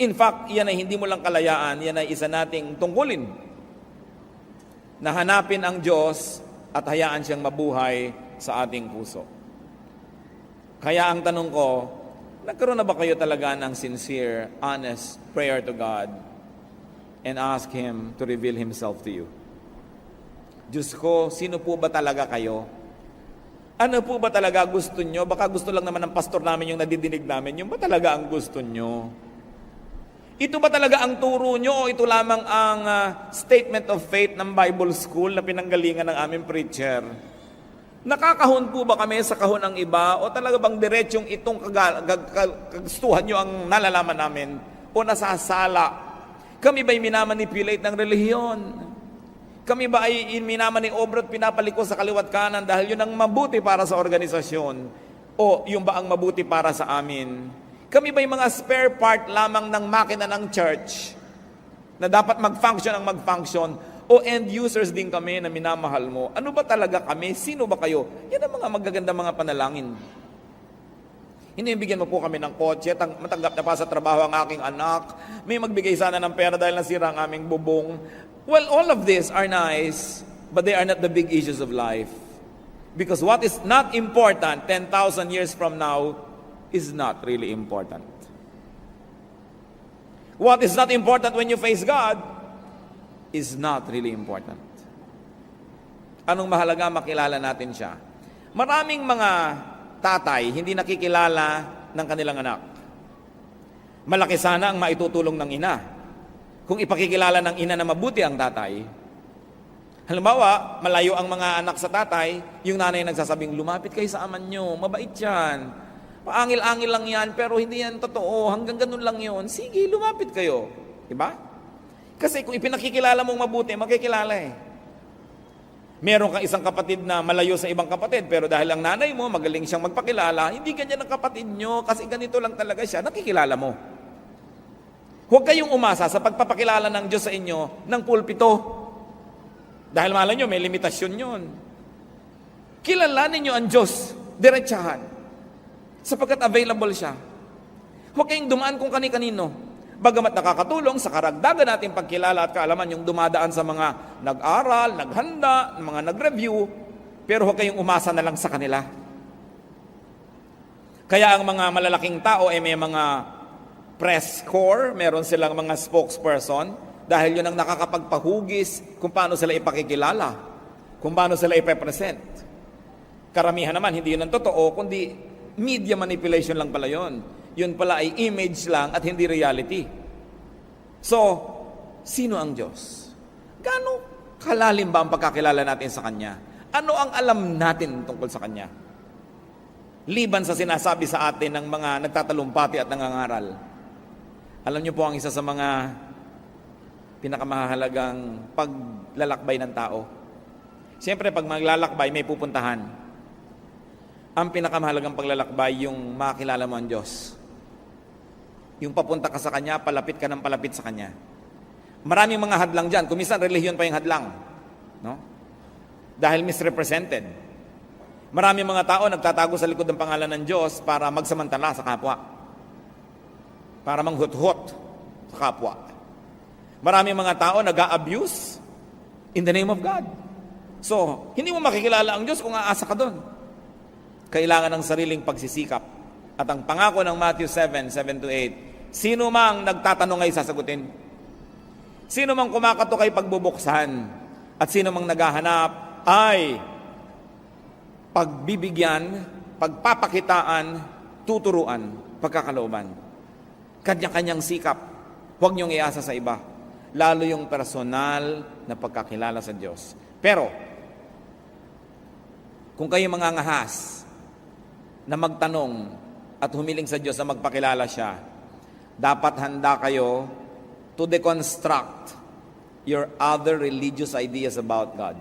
In fact, yan ay hindi mo lang kalayaan, yan ay isa nating tungkulin. Na hanapin ang Diyos at hayaan siyang mabuhay sa ating puso. Kaya ang tanong ko, nagkaroon na ba kayo talaga ng sincere, honest prayer to God and ask Him to reveal Himself to you? Diyos ko, sino po ba talaga kayo? Ano po ba talaga gusto nyo? Baka gusto lang naman ng pastor namin yung nadidinig namin. Yung ba talaga ang gusto nyo? Ito ba talaga ang turo nyo o ito lamang ang statement of faith ng Bible School na pinanggalingan ng aming preacher? Nakakahon po ba kami sa kahon ng iba o talaga bang diretsyong itong kagustuhan nyo ang nalalaman namin o nasasala? Kami ba'y minamanipulate ng relihiyon? Kami ba ay minamaniobra at pinapaliko sa kaliwat kanan dahil yun ang mabuti para sa organisasyon? O yung ba ang mabuti para sa amin? Kami ba'y mga spare part lamang ng makina ng church na dapat mag-function ang mag-function? O end users din kami na minamahal mo? Ano ba talaga kami? Sino ba kayo? Yan ang mga magaganda mga panalangin. Hindi bigyan mo po kami ng kotse, matanggap na pa sa trabaho ang aking anak, may magbigay sana ng pera dahil nasira ang aming bubong. Well, all of these are nice, but they are not the big issues of life. Because what is not important 10,000 years from now is not really important. What is not important when you face God is not really important. Anong mahalaga? Makilala natin siya. Maraming mga tatay hindi nakikilala ng kanilang anak. Malaki sana ang maitutulong ng ina kung ipakikilala ng ina na mabuti ang tatay. Halimbawa, malayo ang mga anak sa tatay, yung nanay nagsasabing, lumapit kayo sa aman nyo, mabait yan. Paangil-angil lang yan, pero hindi yan totoo, hanggang ganun lang yun. Sige, lumapit kayo. Diba? Kasi kung ipinakikilala mong mabuti, makikilala eh. Meron kang isang kapatid na malayo sa ibang kapatid, pero dahil ang nanay mo, magaling siyang magpakilala, hindi ganyan ang kapatid nyo, kasi ganito lang talaga siya, nakikilala mo. Huwag kayong umasa sa pagpapakilala ng Diyos sa inyo ng pulpito. Dahil malay nyo, may limitasyon yun. Kilalanin nyo ang Diyos, diretsahan, sapagkat available siya. Huwag kayong dumaan kung kani-kanino. Bagamat nakakatulong sa karagdagan nating pagkilala at kaalaman yung dumadaan sa mga nag-aral, naghanda, mga nag-review, pero huwag kayong umasa na lang sa kanila. Kaya ang mga malalaking tao ay may mga press corps, meron silang mga spokesperson, dahil yun ang nakakapagpahugis kung paano sila ipakikilala, kung paano sila ipepresent. Karamihan naman, hindi yun ang totoo, kundi media manipulation lang pala yun. Yun pala ay image lang at hindi reality. So, sino ang Diyos? Gaano kalalim ba ang pagkakilala natin sa Kanya? Ano ang alam natin tungkol sa Kanya? Liban sa sinasabi sa atin ng mga nagtatalumpati at nangangaral. Alam niyo po ang isa sa mga pinakamahalagang paglalakbay ng tao. Siyempre, pag maglalakbay, may pupuntahan. Ang pinakamahalagang paglalakbay, yung makilala mo ang Diyos. Yung papunta ka sa Kanya, palapit ka ng palapit sa Kanya. Maraming mga hadlang dyan. Kung minsan, relihiyon pa yung hadlang. No? Dahil misrepresented. Maraming mga tao nagtatago sa likod ng pangalan ng Diyos para magsamantala sa kapwa. Para manghut-hut sa kapwa. Maraming mga tao nag-a-abuse in the name of God. So, hindi mo makikilala ang Diyos kung aasa ka doon. Kailangan ng sariling pagsisikap. At ang pangako ng Matthew 7:7-8, sino mang nagtatanong ay sasagutin. Sino mang kumakatok ay pagbubuksan. At sino mang naghahanap ay pagbibigyan, pagpapakitaan, tuturuan, pagkakalooban. Kanya-kanyang sikap. Huwag niyong iasa sa iba. Lalo yung personal na pagkakilala sa Diyos. Pero, kung kayo mangangahas na magtanong at humiling sa Diyos na magpakilala siya, dapat handa kayo to deconstruct your other religious ideas about God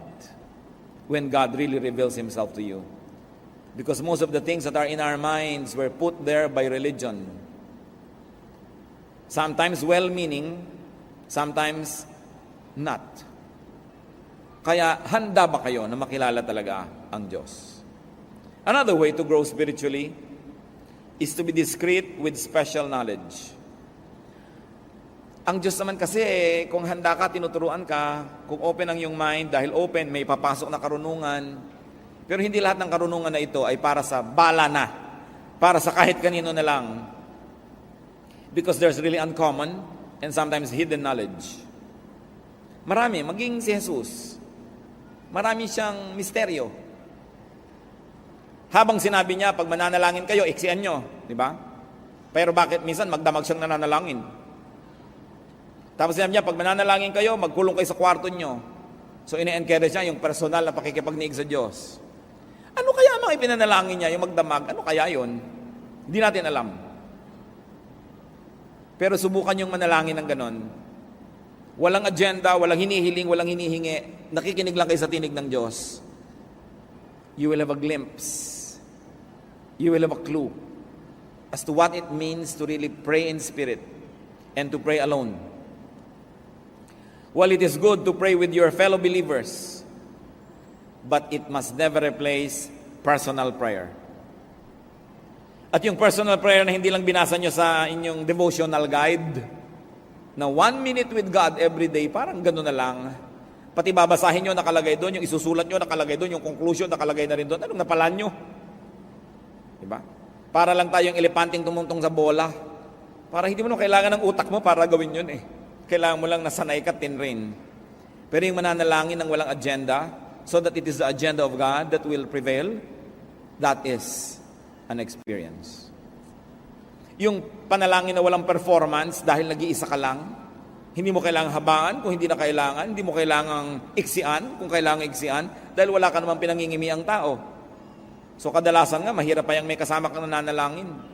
when God really reveals Himself to you. Because most of the things that are in our minds were put there by religion. Sometimes well-meaning, sometimes not. Kaya handa ba kayo na makilala talaga ang Diyos? Another way to grow spiritually is to be discreet with special knowledge. Ang Diyos naman kasi, kung handa ka, tinuturuan ka, kung open ang iyong mind, dahil open, may papasok na karunungan. Pero hindi lahat ng karunungan na ito ay para sa bala na, para sa kahit kanino na lang. Because there's really uncommon and sometimes hidden knowledge. Marami, maging si Jesus. Marami siyang misteryo. Habang sinabi niya, pag mananalangin kayo, iksian nyo. Di ba? Pero bakit minsan magdamag siyang nananalangin? Tapos sinabi niya, pag mananalangin kayo, magkulong kayo sa kwarto nyo. So ine-encourage niya yung personal na pakikipagniig sa Diyos. Ano kaya mga ipinanalangin niya, yung magdamag? Ano kaya yun? Hindi natin alam. Pero subukan yung manalangin ng ganon. Walang agenda, walang hinihiling, walang hinihingi. Nakikinig lang kayo sa tinig ng Diyos. You will have a glimpse. You will have a clue as to what it means to really pray in spirit and to pray alone. Well, it is good to pray with your fellow believers, but it must never replace personal prayer. At yung personal prayer na hindi lang binasa nyo sa inyong devotional guide, na 1 minute with God every day, parang gano'n na lang. Pati babasahin nyo, nakalagay doon, yung isusulat nyo, nakalagay doon, yung conclusion, nakalagay na rin doon. Anong napalan nyo? Diba? Para lang tayong elepanting tumungtong sa bola. Para hindi mo na kailangan ng utak mo para gawin yun eh. Kailangan mo lang nasanay ka, tinrain. Pero yung mananalangin ng walang agenda, so that it is the agenda of God that will prevail, that is an experience. Yung panalangin na walang performance dahil nag-iisa ka lang, hindi mo kailangang habaan kung hindi na kailangan, hindi mo kailangang iksian kung kailangan iksian, dahil wala ka namang pinangingimi ang tao. So kadalasan nga, mahirap pa yung may kasama kang nananalangin.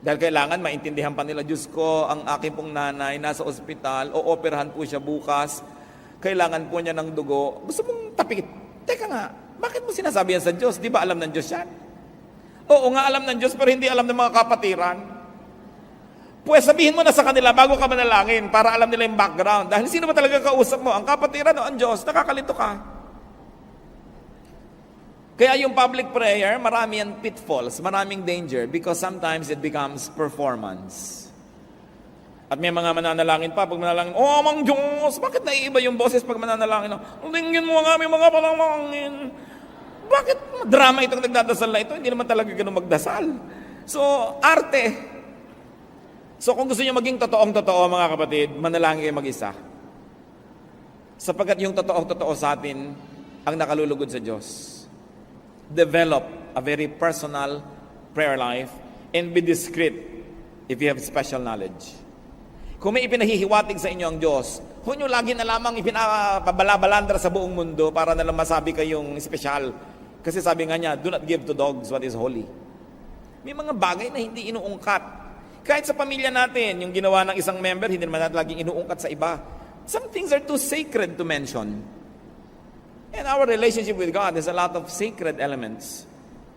Dahil kailangan maintindihan pa nila, Diyos ko, ang aking pong nanay nasa ospital, o operahan po siya bukas, kailangan po niya ng dugo. Gusto mong tapikit. Teka nga, bakit mo sinasabi yan sa Diyos? Di ba alam ng Diyos yan? Oo nga, alam ng Diyos, pero hindi alam ng mga kapatiran. Pues sabihin mo na sa kanila bago ka manalangin para alam nila yung background. Dahil sino ba talaga kausap mo? Ang kapatiran o ang Diyos? Nakakalito ka. Kaya yung public prayer, marami yan pitfalls, maraming danger because sometimes it becomes performance. At may mga mananalangin pa, pag manalangin, oh, Amang Diyos, bakit naiiba yung boses pag mananalangin? Tingin mo nga, may mga panalangin. Bakit drama itong nagdadasal na ito? Hindi naman talaga ganun magdasal. So, arte. So, kung gusto niyo maging totoong-totoo, mga kapatid, manalangin kayo mag-isa. Sapagkat yung totoong-totoo sa atin, ang nakalulugod sa Diyos. Develop a very personal prayer life and be discreet if you have special knowledge. Kung may ipinahihiwatig sa inyo ang Diyos, huwag nyo lagi na lamang ipinapabalabalandra sa buong mundo para na lang masabi kayong espesyal. Kasi sabi nga niya, do not give to dogs what is holy. May mga bagay na hindi inuungkat. Kahit sa pamilya natin, yung ginawa ng isang member, hindi naman natin laging inuungkat sa iba. Some things are too sacred to mention. And our relationship with God has a lot of sacred elements.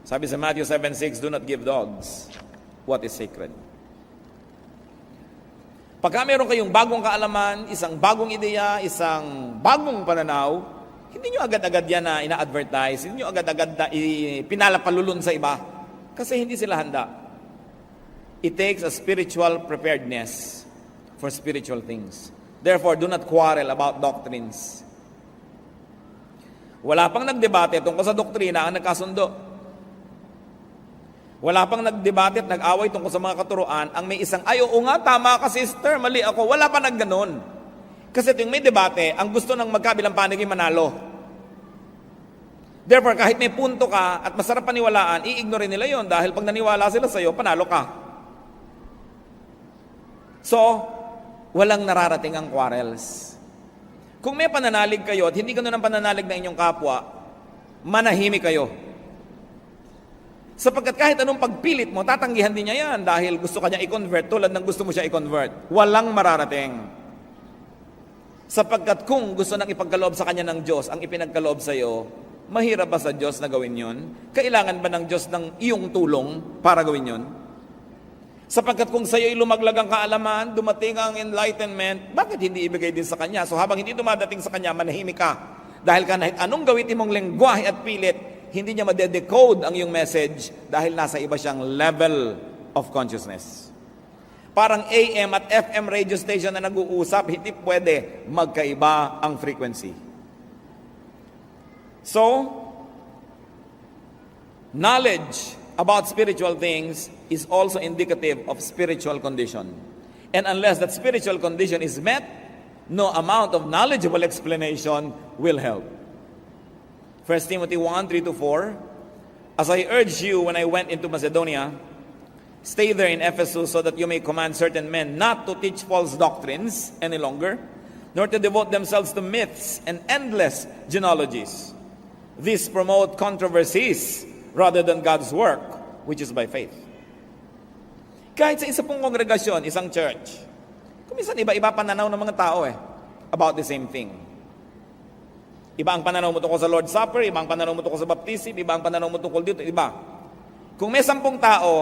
Sabi sa Matthew 7:6, do not give dogs what is sacred. Pagka meron kayong bagong kaalaman, isang bagong ideya, isang bagong pananaw, hindi nyo agad-agad yan na ina-advertise, hindi nyo agad-agad na pinalapalulun sa iba. Kasi hindi sila handa. It takes a spiritual preparedness for spiritual things. Therefore, do not quarrel about doctrines. Wala pang nagdebate tungkol sa doktrina ang nagkasundo. Wala pang nagdebate at nag-away tungkol sa mga katuruan ang may isang, ay, oo nga, tama ka sister, mali ako. Wala pa nagganon. Kasi tuwing may debate, ang gusto ng magkabilang panig ay manalo. Therefore, kahit may punto ka at masarap paniwalaan, i-ignore nila yon dahil pag naniwala sila sa iyo, panalo ka. So, walang nararating ang quarrels. Kung may pananalig kayo at hindi ganun ang pananalig ng inyong kapwa, manahimik kayo. Sapagkat kahit anong pagpilit mo, tatanggihan din niya yan dahil gusto ka niya i-convert tulad ng gusto mo siya i-convert. Walang mararating. Sapagkat kung gusto nang ipagkaloob sa kanya ng Diyos ang ipinagkaloob sa iyo, mahirap ba sa Diyos na gawin yon? Kailangan ba ng Diyos ng iyong tulong para gawin yon? Sapagkat kung sa iyo lumaglag ang kaalaman, dumating ang enlightenment, bakit hindi ibigay din sa kanya? So habang hindi dumadating sa kanya, manahimik ka. Dahil kahit anong gawin mong lengguwahe at pilit, hindi niya madedecode ang iyong message dahil nasa iba siyang level of consciousness. Parang AM at FM radio station na nag-uusap, hindi pwede magkaiba ang frequency. So, knowledge about spiritual things is also indicative of spiritual condition. And unless that spiritual condition is met, no amount of knowledgeable explanation will help. 1 Timothy 1:3-4, as I urged you when I went into Macedonia, stay there in Ephesus so that you may command certain men not to teach false doctrines any longer, nor to devote themselves to myths and endless genealogies. These promote controversies rather than God's work, which is by faith. Kahit sa isa pong kongregasyon, isang church, kuminsan iba-iba pananaw ng mga tao about the same thing. Iba ang pananaw mo tungkol sa Lord's Supper, iba ang pananaw mo tungkol sa baptism, iba ang pananaw mo tungkol dito, iba. Kung may 10 tao,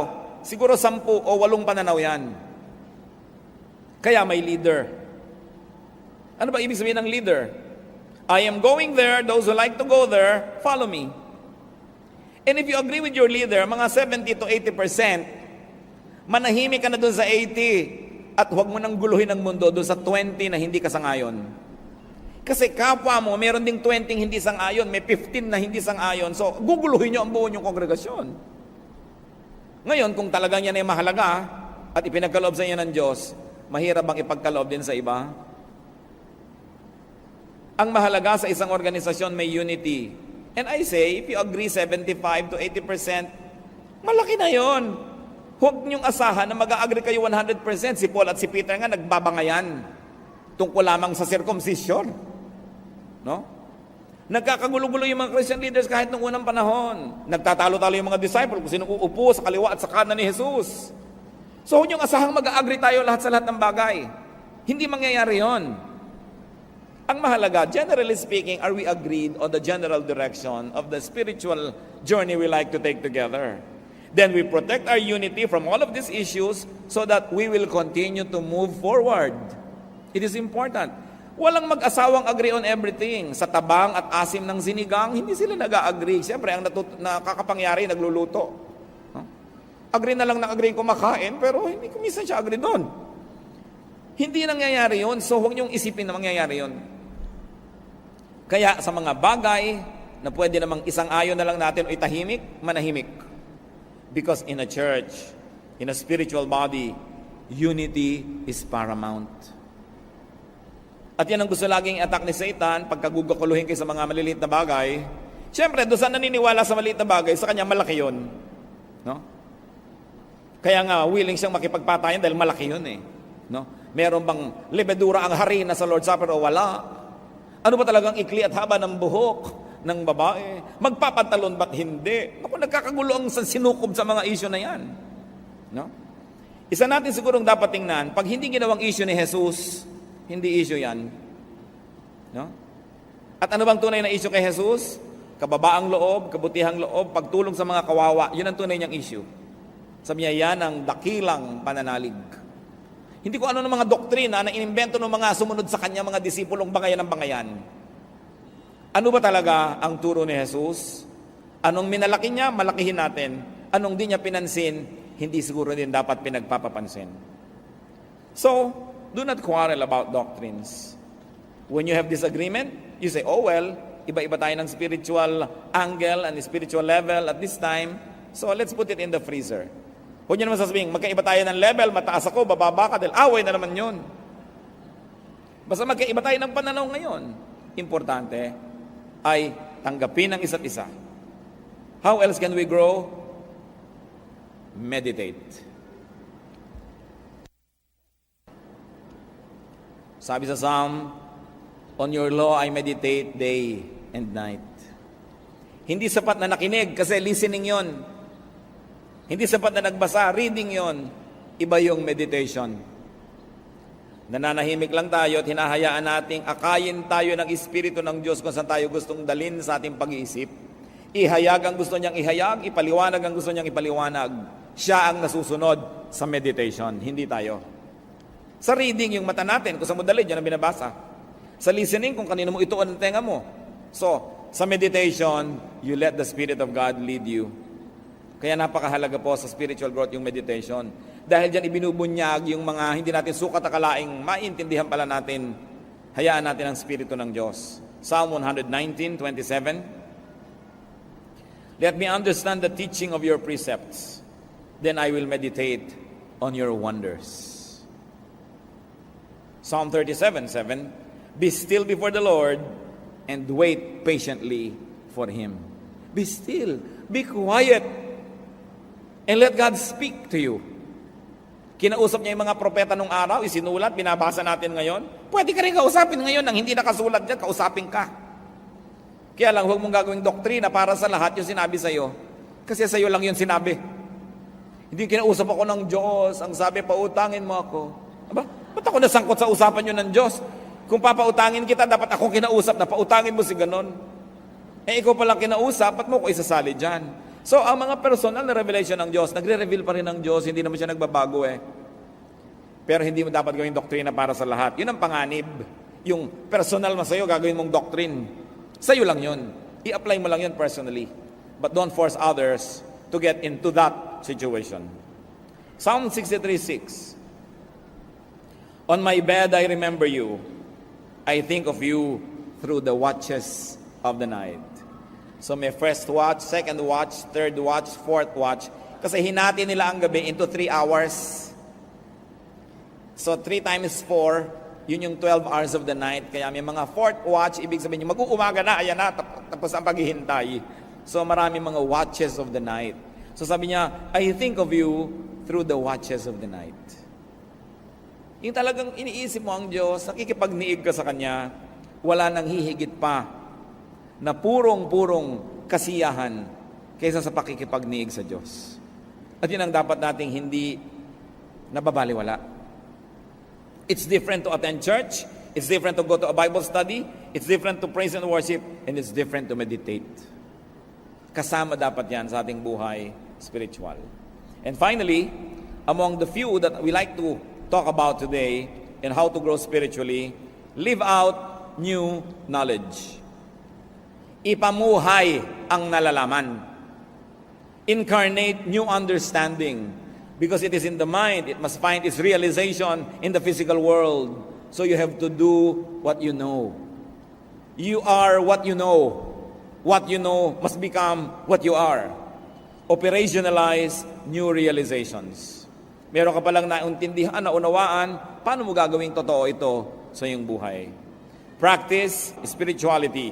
siguro 10 o 8 pananaw yan. Kaya may leader. Ano ba ibig sabihin ng leader? I am going there, those who like to go there, follow me. And if you agree with your leader, mga 70 to 80%, manahimik ka na doon sa 80 at huwag mo nang guluhin ang mundo doon sa 20 na hindi ka sangayon. Kasi kapwa mo, meron ding 20 hindi sang-ayon, may 15 na hindi sang-ayon. So, guguluhin nyo ang buo nyong kongregasyon. Ngayon, kung talagang yan ay mahalaga at ipinagkaloob sa inyo ng Diyos, mahirap bang ipagkaloob din sa iba? Ang mahalaga sa isang organisasyon may unity. And I say, if you agree 75 to 80%, malaki na yon. Huwag niyong asahan na mag-agree kayo 100%. Si Paul at si Peter nga nagbabangayan tungkol lamang sa circumcision. No? Nagkakagulo-gulo yung mga Christian leaders kahit nung unang panahon. Nagtatalo-talo yung mga disciple kung sino uupo sa kaliwa at sa kanan ni Jesus. So, huwag niyong asahang mag-agree tayo lahat sa lahat ng bagay. Hindi mangyayari yon. Ang mahalaga, generally speaking, are we agreed on the general direction of the spiritual journey we like to take together? Then we protect our unity from all of these issues so that we will continue to move forward. It is important. Walang mag-asawang agree on everything. Sa tabang at asim ng sinigang, hindi sila nag-agree. Siyempre, ang nakakapangyari, nagluluto. No? Agree na lang na agree kumakain, pero hindi ko minsan siya agree doon. Hindi nangyayari yun, so huwag niyong isipin na mangyayari yun. Kaya sa mga bagay na pwede namang isang ayon na lang natin o itahimik, manahimik. Because in a church, in a spiritual body, unity is paramount. At yan ang gusto laging attack ni Satan, pagkagugukuluhin kayo sa mga maliliit na bagay. Siyempre, doon sa naniniwala sa maliit na bagay, sa kanya malaki yun. No? Kaya nga, willing siyang makipagpatayan dahil malaki yun eh. No? Meron bang lebedura ang harina sa Lord's Supper o wala? Ano ba talagang ikli at haba ng buhok ng babae? Magpapantalon ba't hindi? Naku, nagkakagulo ang sinukob sa mga issue na yan. No? Isa natin sigurong dapat tingnan, pag hindi ginawang issue ni Jesus, hindi issue yan. No? At ano bang tunay na issue kay Jesus? Kababaang loob, kabutihang loob, pagtulong sa mga kawawa. Yun ang tunay niyang issue. Sabi niya, yan ang dakilang pananalig. Hindi ko ano ng mga doktrina na inimbento ng mga sumunod sa kanya, mga disipulong bangayan ng bangayan. Ano ba talaga ang turo ni Jesus? Anong minalaki niya, malakihin natin. Anong di niya pinansin, hindi siguro din dapat pinagpapapansin. So, do not quarrel about doctrines. When you have disagreement, you say, oh well, iba-iba tayo ng spiritual angle and spiritual level at this time, so let's put it in the freezer. Huwag niyo naman sasabihin, magkaiba tayo ng level, mataas ako, bababa ka, dahil away na naman yun. Basta magkaiba tayo ng pananaw ngayon. Importante ay tanggapin ang isa't isa. How else can we grow? Meditate. Sabi sa Psalm, on your law I meditate day and night. Hindi sapat na nakinig kasi listening yon. Hindi sapat na nagbasa, reading yon. Iba yung meditation. Nananahimik lang tayo at hinahayaan nating akayin tayo ng Espiritu ng Diyos kung saan tayo gustong dalhin sa ating pag-iisip. Ihayag ang gusto niyang ihayag, ipaliwanag ang gusto niyang ipaliwanag. Siya ang nasusunod sa meditation, hindi tayo. Sa reading, yung mata natin, kung sa mo dalhin, yan ang binabasa. Sa listening, kung kanino mo ituon ang tenga mo. So, sa meditation, you let the Spirit of God lead you. Kaya napakahalaga po sa spiritual growth yung meditation. Dahil dyan ibinubunyag yung mga hindi natin sukat akalaing maintindihan pala natin, hayaan natin ang Espiritu ng Diyos. Psalm 119:27. Let me understand the teaching of your precepts, then I will meditate on your wonders. Psalm 37:7. Be still before the Lord and wait patiently for Him. Be still, be quiet, and let God speak to you. Kinausap niya yung mga propeta nung araw, isinulat, binabasa natin ngayon. Pwede ka rin kausapin ngayon nang hindi nakasulat dyan, kausapin ka. Kaya lang, huwag mong gagawing doktrina para sa lahat yung sinabi sa'yo. Kasi sa'yo lang yun sinabi. Hindi kinausap ako ng Diyos, ang sabi, pautangin mo ako. Aba, ba't ako nasangkot sa usapan yun ng Diyos? Kung papautangin kita, dapat ako kinausap na pautangin mo si ganon. Eh, ikaw palang kinausap, ba't mo ko isasali dyan? So, ang mga personal na revelation ng Diyos, nagre-reveal pa rin ng Diyos, hindi naman siya nagbabago eh. Pero hindi mo dapat gawing doktrina para sa lahat. Yun ang panganib. Yung personal mo sa'yo, gagawin mong doctrine. Sa'yo lang yun. I-apply mo lang yun personally. But don't force others to get into that situation. Psalm 63:6. On my bed I remember you. I think of you through the watches of the night. So may first watch, second watch, third watch, fourth watch. Kasi hinati nila ang gabi into 3 hours. So 3 times 4, yun yung 12 hours of the night. Kaya may mga fourth watch, ibig sabihin yung mag-uumaga na, ayan na, tapos ang paghihintay. So marami mga watches of the night. So sabi niya, I think of you through the watches of the night. Yung talagang iniisip mo ang Diyos, nakikipagniig ka sa Kanya, wala nang hihigit pa na purong-purong kasiyahan kaysa sa pakikipagniig sa Diyos. At yun ang dapat nating hindi nababaliwala. It's different to attend church, it's different to go to a Bible study, it's different to praise and worship, and it's different to meditate. Kasama dapat yan sa ating buhay spiritual. And finally, among the few that we like to talk about today and how to grow spiritually, Live out new knowledge. Ipamuhay ang nalalaman. Incarnate new understanding. Because it is in the mind, it must find its realization in the physical world. So you have to do what you know. You are what you know. What you know must become what you are. Operationalize new realizations. Meron ka palang nauntindihan, naunawaan, paano mo gagawing totoo ito sa iyong buhay? Practice spirituality.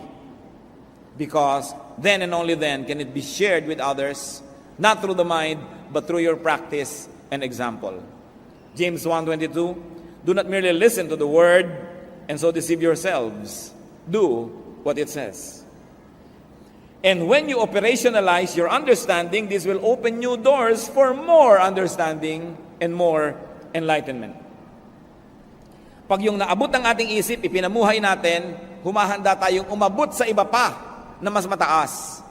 Because then and only then can it be shared with others, not through the mind, but through your practice and example. James 1:22, do not merely listen to the word and so deceive yourselves. Do what it says. And when you operationalize your understanding, this will open new doors for more understanding and more enlightenment. Pag yung naabot ng ating isip, ipinamuhay natin, humahanda tayong umabot sa iba pa na mas mataas.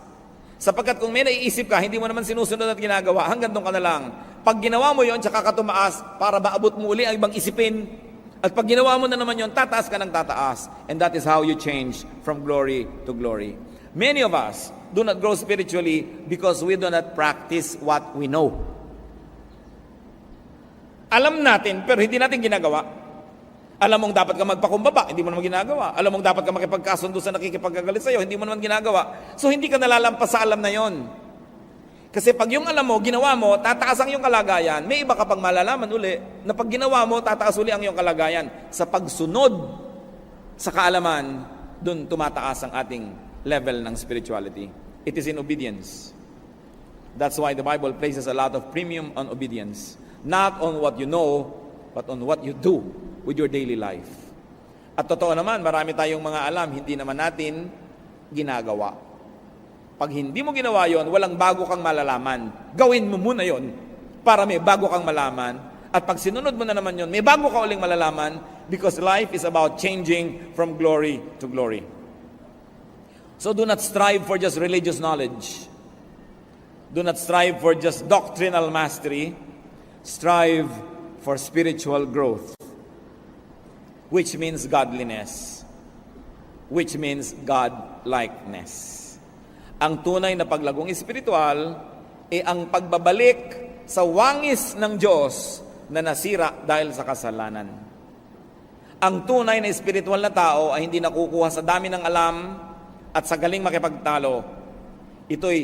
Sapagkat kung may naiisip ka, hindi mo naman sinusunod at ginagawa, hanggang doon ka na lang. Pag ginawa mo yon, tsaka ka tumaas para maabot mo uli ang ibang isipin. At pag ginawa mo na naman yon, tataas ka ng tataas. And that is how you change from glory to glory. Many of us do not grow spiritually because we do not practice what we know. Alam natin, pero hindi natin ginagawa. Alam mong dapat ka magpakumbaba, hindi mo naman ginagawa. Alam mong dapat ka makipagkasundo sa nakikipagkagalit sa'yo, hindi mo naman ginagawa. So hindi ka nalalampas sa alam na yon. Kasi pag yung alam mo, ginawa mo, tataas ang iyong kalagayan. May iba ka pang malalaman uli, na pag ginawa mo, tataas uli ang iyong kalagayan. Sa pagsunod sa kaalaman, dun tumataas ang ating level ng spirituality. It is in obedience. That's why the Bible places a lot of premium on obedience. Not on what you know, but on what you do with your daily life. At totoo naman, marami tayong mga alam, hindi naman natin ginagawa. Pag hindi mo ginawa yon, walang bago kang malalaman. Gawin mo muna yon para may bago kang malaman. At pag sinunod mo na naman yon, may bago ka uling malalaman because life is about changing from glory to glory. So do not strive for just religious knowledge. Do not strive for just doctrinal mastery. Strive for spiritual growth, which means godliness, which means God-likeness. Ang tunay na paglagong espiritual ay ang pagbabalik sa wangis ng Diyos na nasira dahil sa kasalanan. Ang tunay na espiritual na tao ay hindi nakukuha sa dami ng alam at sa galing makipagtalo. Ito'y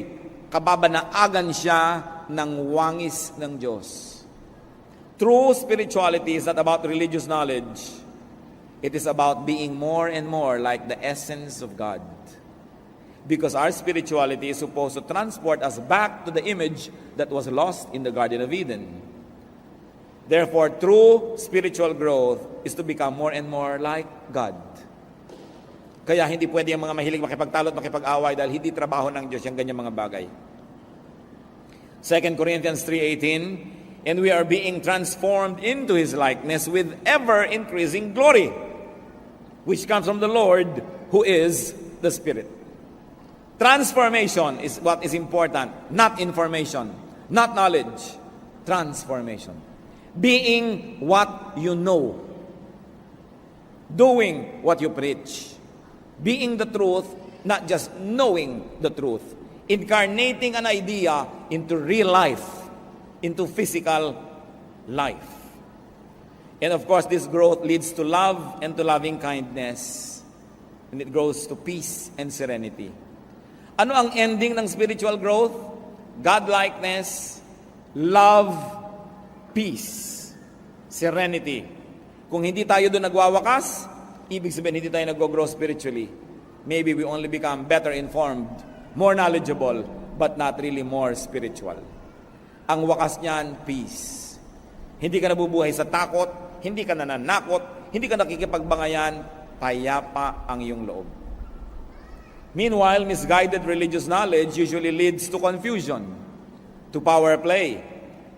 kababanaagan siya ng wangis ng Diyos. True spirituality is not about religious knowledge. It is about being more and more like the essence of God. Because our spirituality is supposed to transport us back to the image that was lost in the Garden of Eden. Therefore, true spiritual growth is to become more and more like God. Kaya hindi pwede ang mga mahilig makipagtalo at makipag-away dahil hindi trabaho ng Diyos yung ganyang mga bagay. 2 Corinthians 3:18, and we are being transformed into His likeness with ever-increasing glory, which comes from the Lord, who is the Spirit. Transformation is what is important, not information, not knowledge. Transformation. Being what you know. Doing what you preach. Being the truth, not just knowing the truth. Incarnating an idea into real life, into physical life. And of course, this growth leads to love and to loving kindness. And it grows to peace and serenity. Ano ang ending ng spiritual growth? God-likeness, love, peace, serenity. Kung hindi tayo doon nagwawakas, ibig sabihin hindi tayo nag-grow spiritually. Maybe we only become better informed, more knowledgeable, but not really more spiritual. Ang wakas niyan, peace. Hindi ka nabubuhay sa takot, hindi ka nananakot, hindi ka nakikipagbangayan, payapa ang iyong loob. Meanwhile, misguided religious knowledge usually leads to confusion, to power play,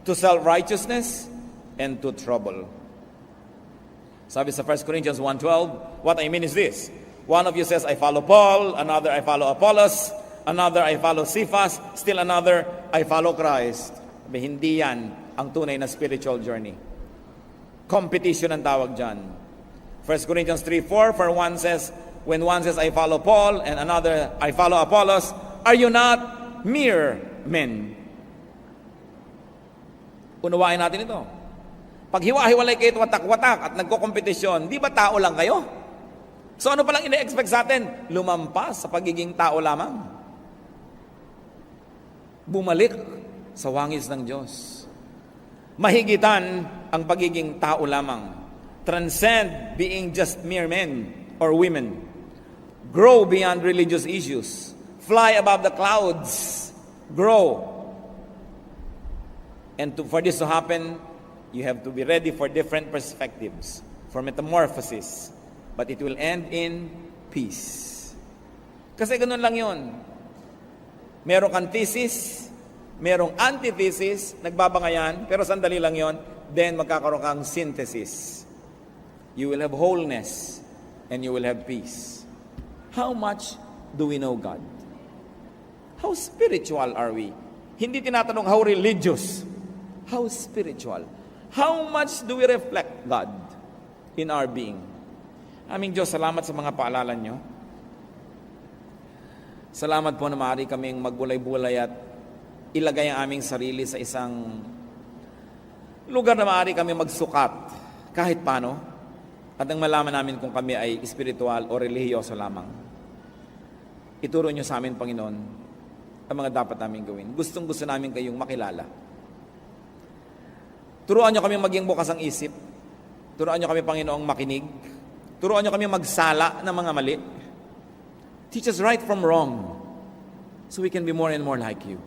to self-righteousness, and to trouble. Sabi sa 1 Corinthians 1:12, what I mean is this: one of you says, I follow Paul, another, I follow Apollos, another, I follow Cephas, still another, I follow Christ. Sabi, hindi yan ang tunay na spiritual journey. Competition ang tawag dyan. 1 1 Corinthians 3:4, when one says, I follow Paul, and another, I follow Apollos, are you not mere men? Unawain natin ito. Pag hiwa-hiwalay kayo watak-watak at nagko-kompetisyon, di ba tao lang kayo? So ano palang ina-expect sa atin? Lumampas sa pagiging tao lamang. Bumalik sa wangis ng Diyos. Mahigitan ang pagiging tao lamang. Transcend being just mere men or women. Grow beyond religious issues. Fly above the clouds. Grow. And for this to happen, you have to be ready for different perspectives, for metamorphosis. But it will end in peace. Kasi ganun lang yun. Merong kang thesis, merong antithesis, nagbabangayan, pero sandali lang yun, then magkakaroon kang synthesis. You will have wholeness, and you will have peace. How much do we know God? How spiritual are we? Hindi tinatanong how religious. How spiritual? How much do we reflect God in our being? Aming Diyos, salamat sa mga paalala nyo. Salamat po na maaari kaming magbulay-bulay at ilagay ang aming sarili sa isang lugar na maaari kami magsukat kahit paano at nang malaman namin kung kami ay espiritual o relihiyoso lamang. Ituro nyo sa amin, Panginoon, ang mga dapat namin gawin. Gustong-gusto namin kayong makilala. Turuan nyo kami maging bukas ang isip. Turuan nyo kami, Panginoong, makinig. Turuan nyo kami magsala ng mga mali. Teach us right from wrong so we can be more and more like you.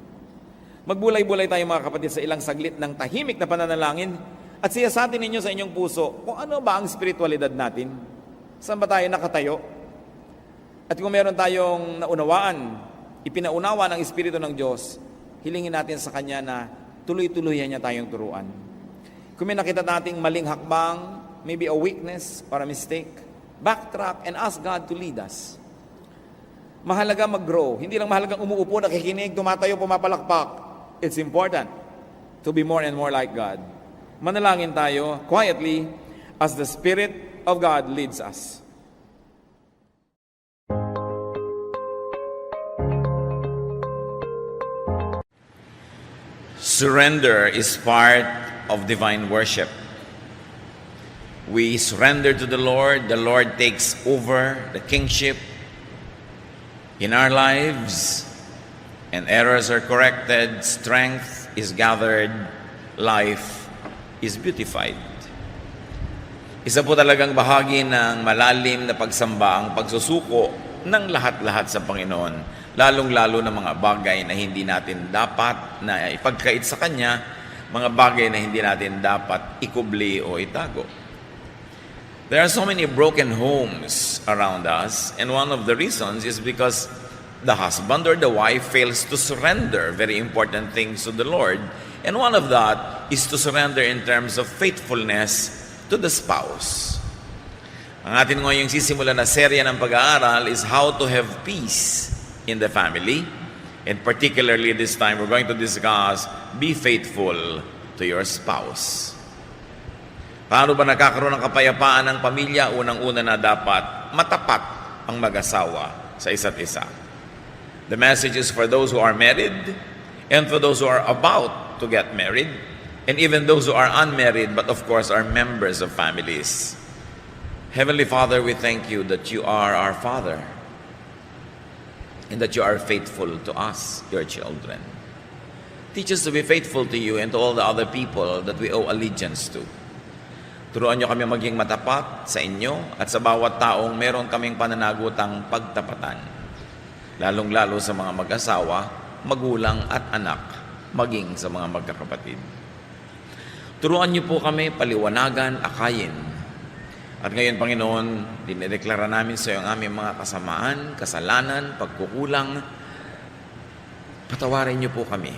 Magbulay-bulay tayo, mga kapatid, sa ilang saglit ng tahimik na pananalangin at siyasatin ninyo sa inyong puso kung ano ba ang spiritualidad natin. Saan ba tayo nakatayo? At kung meron tayong naunawaan, ipinaunawa ng Espiritu ng Diyos, hilingin natin sa Kanya na tuloy-tuloyan niya tayong turuan. Kung may nakita nating maling hakbang, maybe a weakness or a mistake, backtrack and ask God to lead us. Mahalaga mag-grow. Hindi lang mahalagang umuupo, nakikinig, tumatayo, pumapalakpak. It's important to be more and more like God. Manalangin tayo quietly as the Spirit of God leads us. Surrender is part of divine worship. We surrender to the Lord takes over the kingship in our lives, and errors are corrected, strength is gathered, life is beautified. Isa po talagang bahagi ng malalim na pagsamba ang pagsusuko ng lahat-lahat sa Panginoon, lalong-lalo na mga bagay na hindi natin dapat na ipagkait sa Kanya, mga bagay na hindi natin dapat ikubli o itago. There are so many broken homes around us, and one of the reasons is because the husband or the wife fails to surrender very important things to the Lord, and one of that is to surrender in terms of faithfulness to the spouse. Ang atin ngayong sisimula na serya ng pag-aaral is how to have peace in the family, and particularly this time we're going to discuss be faithful to your spouse. Paano ba nakakaroon ng kapayapaan ng pamilya? Unang-una na dapat matapat ang mag-asawa sa isa't isa. The message is for those who are married and for those who are about to get married and even those who are unmarried but of course are members of families. Heavenly Father, we thank you that you are our Father and that you are faithful to us, your children. Teach us to be faithful to you and to all the other people that we owe allegiance to. Turuan nyo kami maging matapat sa inyo at sa bawat taong meron kaming pananagutang pagtapatan. Lalong-lalo sa mga mag-asawa, magulang at anak, maging sa mga magkakapatid. Turuan niyo po kami paliwanagan, akayin. At ngayon, Panginoon, dinedeklara namin sa iyo ang aming mga kasamaan, kasalanan, pagkukulang. Patawarin niyo po kami.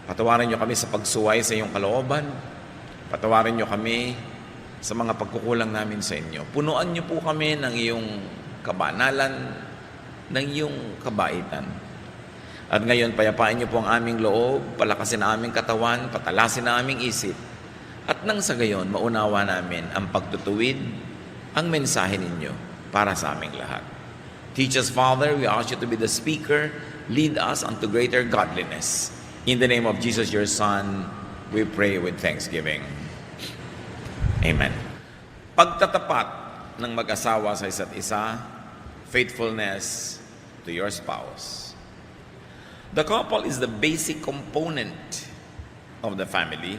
Patawarin niyo kami sa pagsuway sa iyong kalooban. Patawarin niyo kami sa mga pagkukulang namin sa inyo. Punuan niyo po kami ng iyong kabanalan, ng iyong kabaitan. At ngayon, payapain niyo po ang aming loob, palakasin ang aming katawan, patalasin ang aming isip. At nang sa gayon, maunawa namin ang pagtutuwid, ang mensahe ninyo para sa aming lahat. Teach us, Father, we ask you to be the speaker, lead us unto greater godliness. In the name of Jesus, your Son, we pray with thanksgiving. Amen. Pagtatapat ng mag-asawa sa isa't isa, faithfulness to your spouse. The couple is the basic component of the family.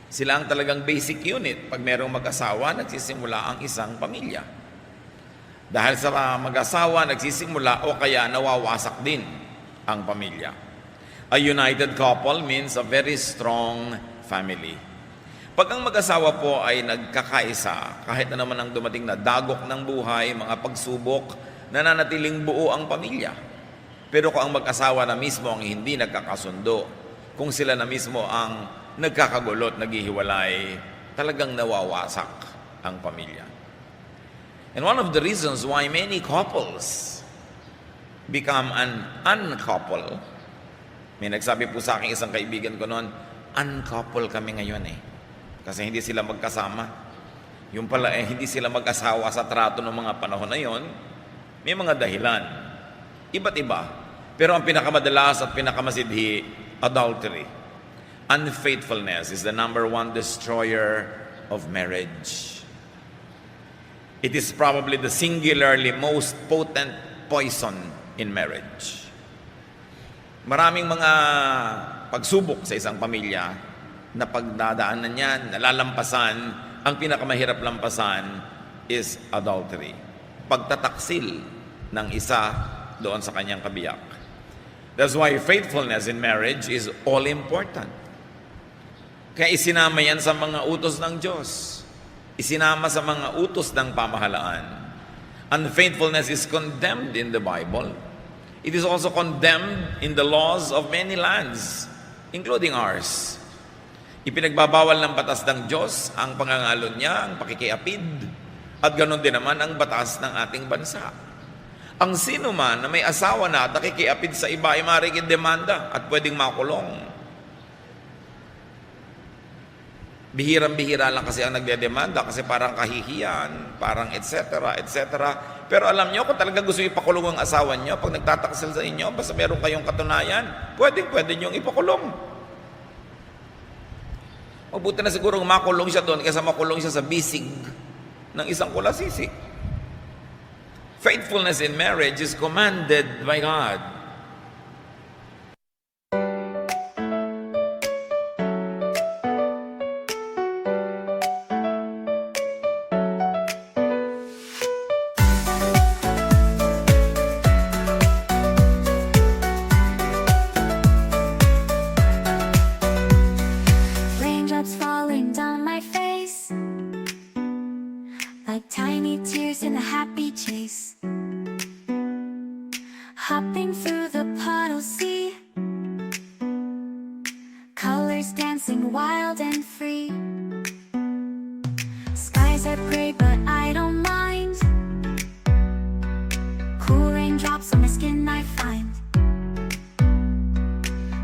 Sila ang talagang basic unit. Pag merong mag-asawa, nagsisimula ang isang pamilya. Dahil sa mag-asawa, nagsisimula o kaya nawawasak din ang pamilya. A united couple means a very strong family. Pag ang mag-asawa po ay nagkakaisa, kahit na naman ang dumating na dagok ng buhay, mga pagsubok, nananatiling buo ang pamilya. Pero kung ang mag-asawa na mismo ang hindi nagkakasundo, kung sila na mismo ang nagkakagulot, naghihiwalay, talagang nawawasak ang pamilya. And one of the reasons why many couples become an uncouple, may nagsabi po sa akin isang kaibigan ko noon, uncouple kami ngayon kasi hindi sila magkasama. Yung pala hindi sila mag-asawa sa trato ng mga panahon na yon, may mga dahilan. Iba't iba. Pero ang pinakamadalas at pinakamasidhi, adultery. Unfaithfulness is the number one destroyer of marriage. It is probably the singularly most potent poison in marriage. Maraming mga pagsubok sa isang pamilya na pagdadaanan niyan, nalalampasan, ang pinakamahirap lampasan is adultery. Pagtataksil ng isa doon sa kanyang kabiyak. That's why faithfulness in marriage is all important. Kaya isinama yan sa mga utos ng Diyos. Isinama sa mga utos ng pamahalaan. Unfaithfulness is condemned in the Bible. It is also condemned in the laws of many lands, including ours. Ipinagbabawal ng batas ng Diyos ang pangangalon niya, ang pakikiapid, at ganoon din naman ang batas ng ating bansa. Ang sino man na may asawa na at nakikiapid sa iba ay maaaring demanda at pwedeng makulong. Bihirang-bihira lang kasi ang nagdedemanda kasi parang kahihiyan, parang etc. Pero alam nyo, kung talaga gusto ipakulong ang asawa nyo, pag nagtataksil sa inyo, basta meron kayong katunayan, pwede nyong ipakulong. Mabuti na siguro makulong siya doon kaysa makulong siya sa bisig ng isang kulasisik. Faithfulness in marriage is commanded by God. Raindrops falling down my face, like tiny tears in a happy chase. Hopping through the puddle sea, colors dancing wild and free. Skies are gray but I don't mind. Cool raindrops on my skin I find.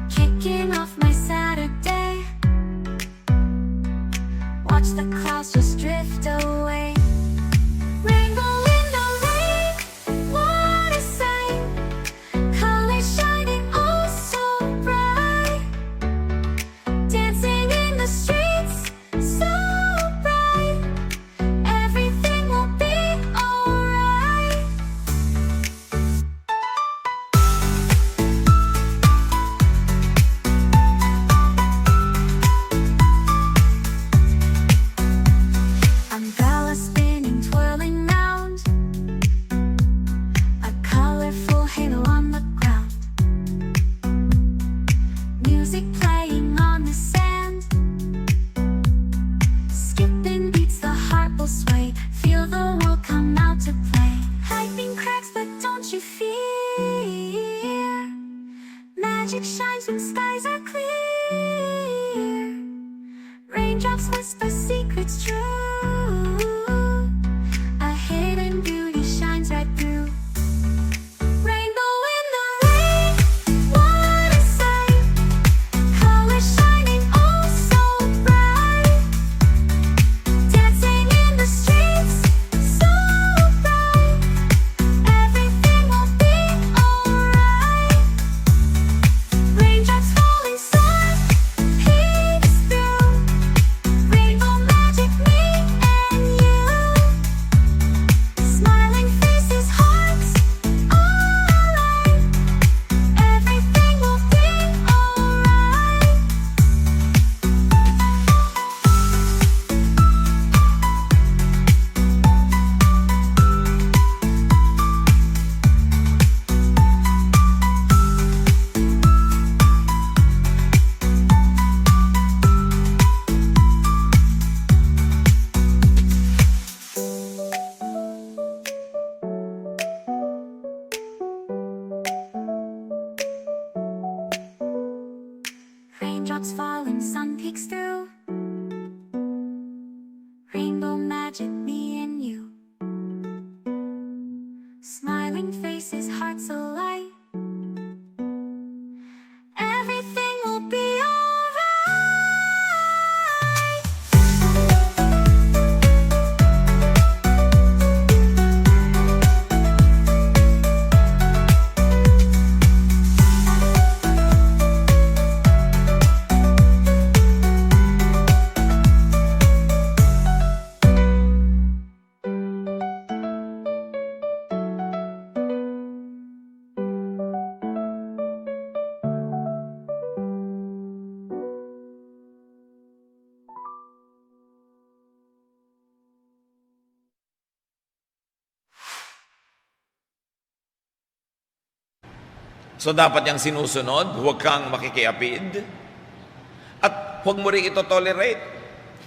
Kicking off my Saturday, watch the clouds just drift away. Rainbow in the rain, what a sight. Colors shining oh so bright. Dancing in the streets, so bright. Everything will be alright. Umbrella spinning, twirling round, a colorful halo on the ground. Music playing on the sand, skipping beats, the heart will sway. Feel the world come out to play. Lightning cracks, but don't you fear. Magic shines when skies are clear. Raindrops whisper secrets true. A hidden beauty shines right through. Rainbow in the rain, what a sight. Colors shining oh so bright. Dancing in the streets, smile when sun peeks through. Rainbow magic, me and you. Smiling faces, hearts alight. Everything will be alright. So dapat yung sinusunod, huwag kang makikiapid. At huwag mo rin ito tolerate.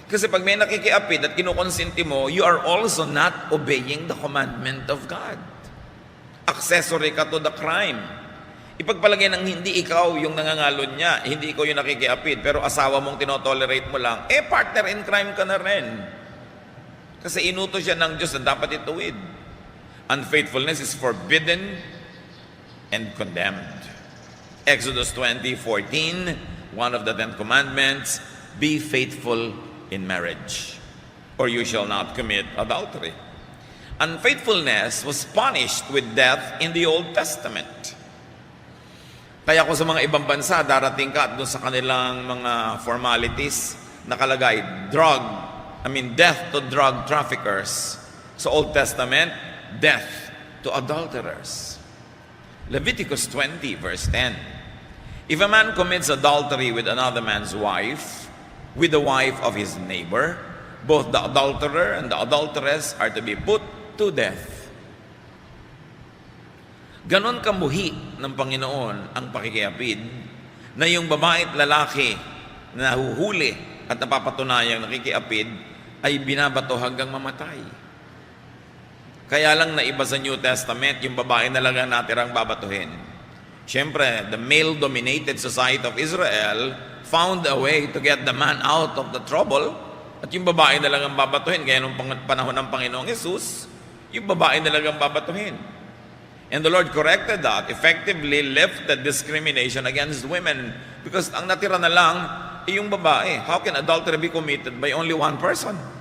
Kasi pag may nakikiapid at kinukonsinti mo, you are also not obeying the commandment of God. Accessory ka to the crime. Ipagpalagay ng hindi ikaw yung nangangalon niya, hindi ikaw yung nakikiapid, pero asawa mong tinotolerate mo lang, partner in crime ka na rin. Kasi inuto siya ng Diyos na dapat ituwid. Unfaithfulness is forbidden and condemned. Exodus 20:14, one of the 10 commandments, be faithful in marriage, or you shall not commit adultery. Unfaithfulness was punished with death in the Old Testament. Kaya kung sa mga ibang bansa, darating ka at doon sa kanilang mga formalities, nakalagay, death to drug traffickers. Sa Old Testament, death to adulterers. Leviticus 20, verse 10. If a man commits adultery with another man's wife, with the wife of his neighbor, both the adulterer and the adulteress are to be put to death. Ganon kamuhi ng Panginoon ang pakikiapid na yung babae at lalaki na nahuhuli at napapatunayang nakikiapid ay binabato hanggang mamatay. Kaya lang naiba sa New Testament, yung babae na lang ang natirang babatuhin. Siyempre, the male-dominated society of Israel found a way to get the man out of the trouble, at yung babae na lang ang babatuhin. Kaya nung panahon ng Panginoong Jesus, yung babae na lang ang babatuhin. And the Lord corrected that, effectively lifted discrimination against women, because ang natira na lang ay yung babae. How can adultery be committed by only one person?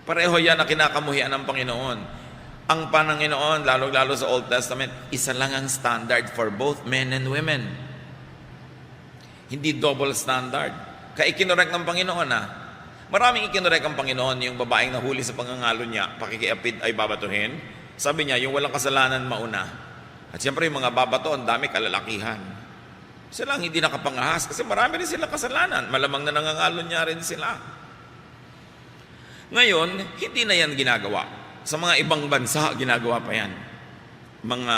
Pareho yan na kinakamuhian ng Panginoon. Ang Panginoon, lalo-lalo sa Old Testament, isa lang ang standard for both men and women. Hindi double standard. Kaya ikinorek ng Panginoon Maraming ikinorek ang Panginoon, yung babaeng nahuli sa pangangalo niya, pakikiapid ay babatuhin. Sabi niya, yung walang kasalanan mauna. At siyempre yung mga babato, ang dami kalalakihan. Sila hindi nakapangahas kasi marami rin silang kasalanan. Malamang na nangangalo niya rin sila. Ngayon, hindi na yan ginagawa. Sa mga ibang bansa, ginagawa pa yan. Mga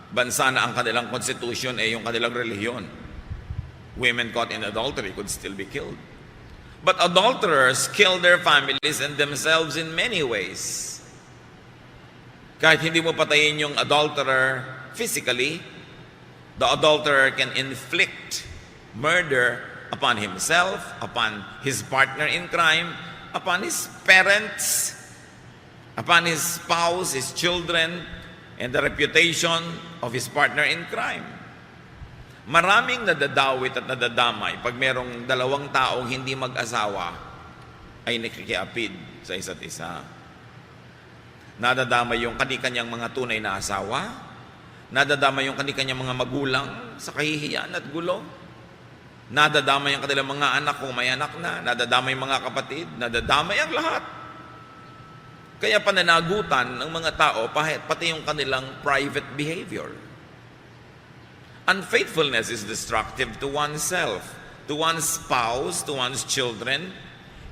bansa na ang kanilang constitution ay yung kanilang relihiyon. Women caught in adultery could still be killed. But adulterers kill their families and themselves in many ways. Kahit hindi mo patayin yung adulterer physically, the adulterer can inflict murder upon himself, upon his partner in crime, upon his parents, upon his spouse, his children, and the reputation of his partner in crime. Maraming nadadawit at nadadamay pag merong dalawang taong hindi mag-asawa ay nakikiapid sa isa't isa. Nadadamay yung kani-kanyang mga tunay na asawa, nadadamay yung kani-kanyang mga magulang sa kahihiyan at gulo, nadadamay ang kanilang mga anak kung may anak na, nadadamay yung mga kapatid, nadadamay ang lahat. Kaya pananagutan ng mga tao, pati yung kanilang private behavior. Unfaithfulness is destructive to oneself, to one's spouse, to one's children,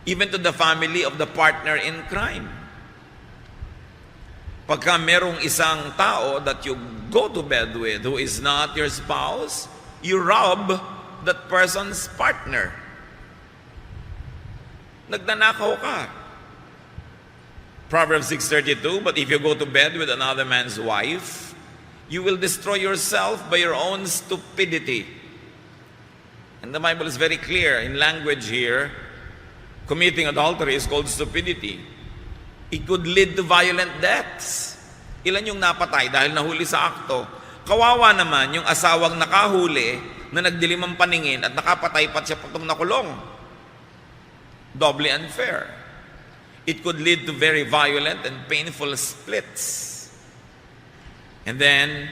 even to the family of the partner in crime. Pagka merong isang tao that you go to bed with who is not your spouse, you rob that person's partner. Nagnanakaw ka. Proverbs 6:32, but if you go to bed with another man's wife, you will destroy yourself by your own stupidity. And the Bible is very clear in language here. Committing adultery is called stupidity. It could lead to violent deaths. Ilan yung napatay dahil nahuli sa akto? Kawawa naman yung asawang nakahuli na nagdilim ang paningin at nakapatay pa siya patong nakulong. Doubly unfair. It could lead to very violent and painful splits. And then,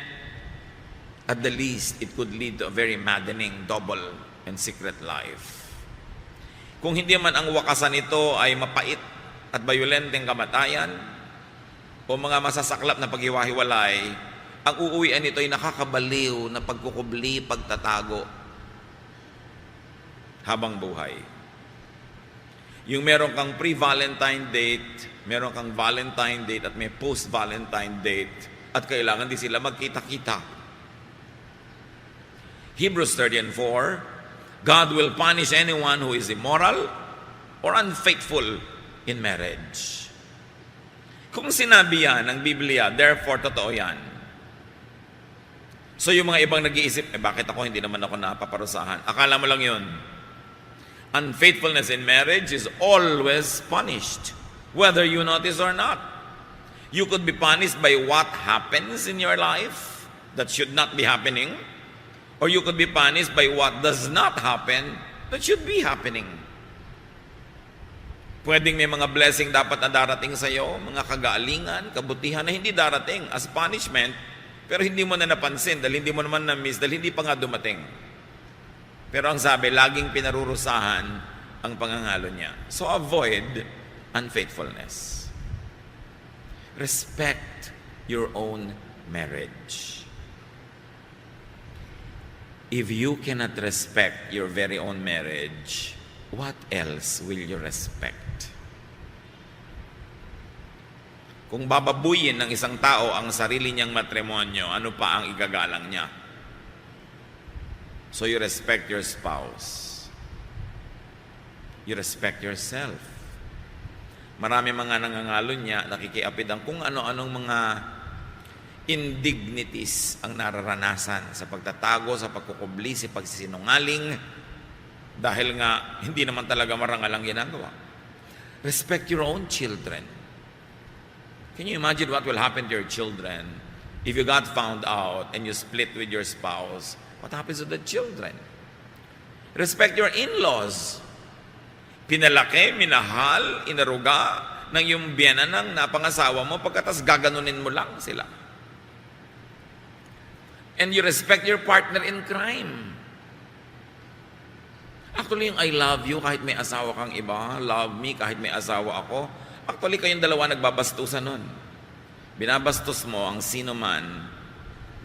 at the least, it could lead to a very maddening double and secret life. Kung hindi man ang wakasan nito ay mapait at bayolenteng kamatayan o mga masasaklap na paghiwa-hiwalay, ang uuwian nito ay nakakabaliw na pagkukubli, pagtatago habang buhay. Yung meron kang pre-Valentine date, meron kang Valentine date at may post-Valentine date at kailangan di sila magkita-kita. Hebrews 13:4, God will punish anyone who is immoral or unfaithful in marriage. Kung sinabi yan ng Biblia, therefore totoo yan. So yung mga ibang nag-iisip, bakit ako hindi naman ako napaparusahan? Akala mo lang yun. Unfaithfulness in marriage is always punished, whether you notice or not. You could be punished by what happens in your life that should not be happening, or you could be punished by what does not happen that should be happening. Pwedeng may mga blessing dapat na darating sa iyo, mga kagalingan, kabutihan na hindi darating as punishment, pero hindi mo na napansin dahil hindi mo naman na-miss, dahil hindi pa nga dumating. Pero ang sabi, laging pinarurusahan ang pangangalo niya. So avoid unfaithfulness. Respect your own marriage. If you cannot respect your very own marriage, what else will you respect? Kung bababuyin ng isang tao ang sarili niyang matrimonyo, ano pa ang igagalang niya? So you respect your spouse. You respect yourself. Marami mga nangangalo niya, nakikiapid ang kung ano-anong mga indignities ang nararanasan sa pagtatago, sa pagkukubli, sa pagsisinungaling, dahil nga hindi naman talaga marangal ang ginagawa. Respect your own children. Can you imagine what will happen to your children if you got found out and you split with your spouse? What happens to the children? Respect your in-laws. Pinalaki, minahal, inaruga ng yung biyenan ng napangasawa mo pagkatas gaganunin mo lang sila. And you respect your partner in crime. Actually, yung I love you kahit may asawa kang iba, love me kahit may asawa ako, actually kayong dalawa nagbabastusan nun. Binabastos mo ang sino man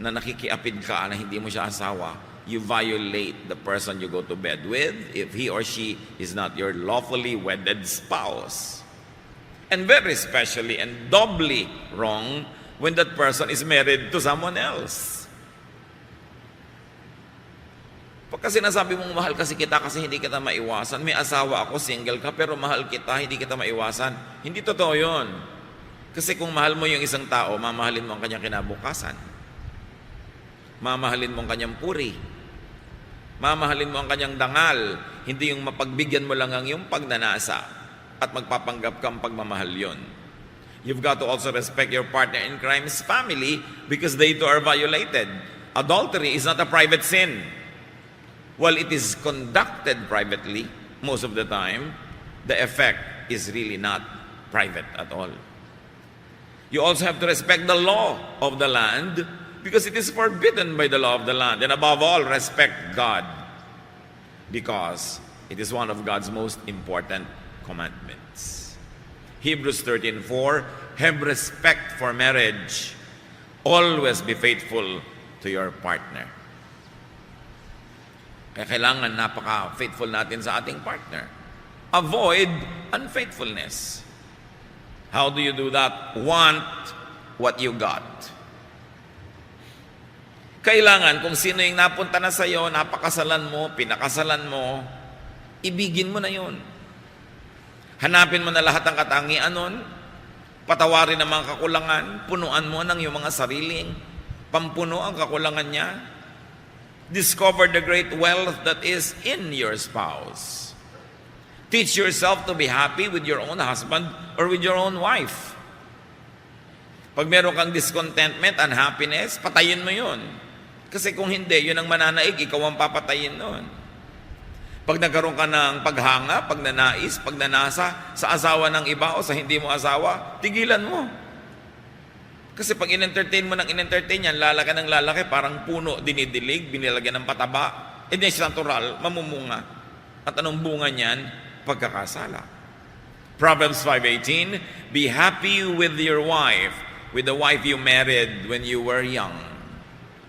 na nakikiapid ka na hindi mo siya asawa. You violate the person you go to bed with if he or she is not your lawfully wedded spouse. And very especially and doubly wrong when that person is married to someone else. Pagka sinasabi mong mahal kasi kita kasi hindi kita maiwasan, may asawa ako, single ka, pero mahal kita, hindi kita maiwasan. Hindi totoo yun. Kasi kung mahal mo yung isang tao, mamahalin mo ang kanyang kinabukasan. Mamahalin mo ang kanyang puri. Mamahalin mo ang kanyang dangal. Hindi yung mapagbigyan mo lang ang iyong pagnanasa at magpapanggap kang pagmamahal yun. You've got to also respect your partner in crime's family because they too are violated. Adultery is not a private sin. While it is conducted privately, most of the time, the effect is really not private at all. You also have to respect the law of the land because it is forbidden by the law of the land. And above all, respect God because it is one of God's most important commandments. Hebrews 13:4, have respect for marriage. Always be faithful to your partner. Kaya kailangan napaka-faithful natin sa ating partner. Avoid unfaithfulness. How do you do that? Want what you got. Kailangan kung sino yung napunta na sa'yo, napakasalan mo, pinakasalan mo, ibigin mo na yun. Hanapin mo na lahat ng katangian nun, patawarin ang mga kakulangan, punuan mo ng iyong mga sariling, pampuno ang kakulangan niya. Discover the great wealth that is in your spouse. Teach yourself to be happy with your own husband or with your own wife. Pag meron kang discontentment, unhappiness, patayin mo yun. Kasi kung hindi, yun ang mananaig, ikaw ang papatayin nun. Pag nagkaroon ka ng paghanga, pagnanais, pagnanasa sa asawa ng iba o sa hindi mo asawa, tigilan mo. Kasi pag in-entertain mo ng in-entertain yan, lalaki ng lalaki, parang puno, dinidilig, binilagyan ng pataba, hindi siya natural, mamumunga. At anong bunga niyan? Pagkakasala. Proverbs 5:18, be happy with your wife, with the wife you married when you were young.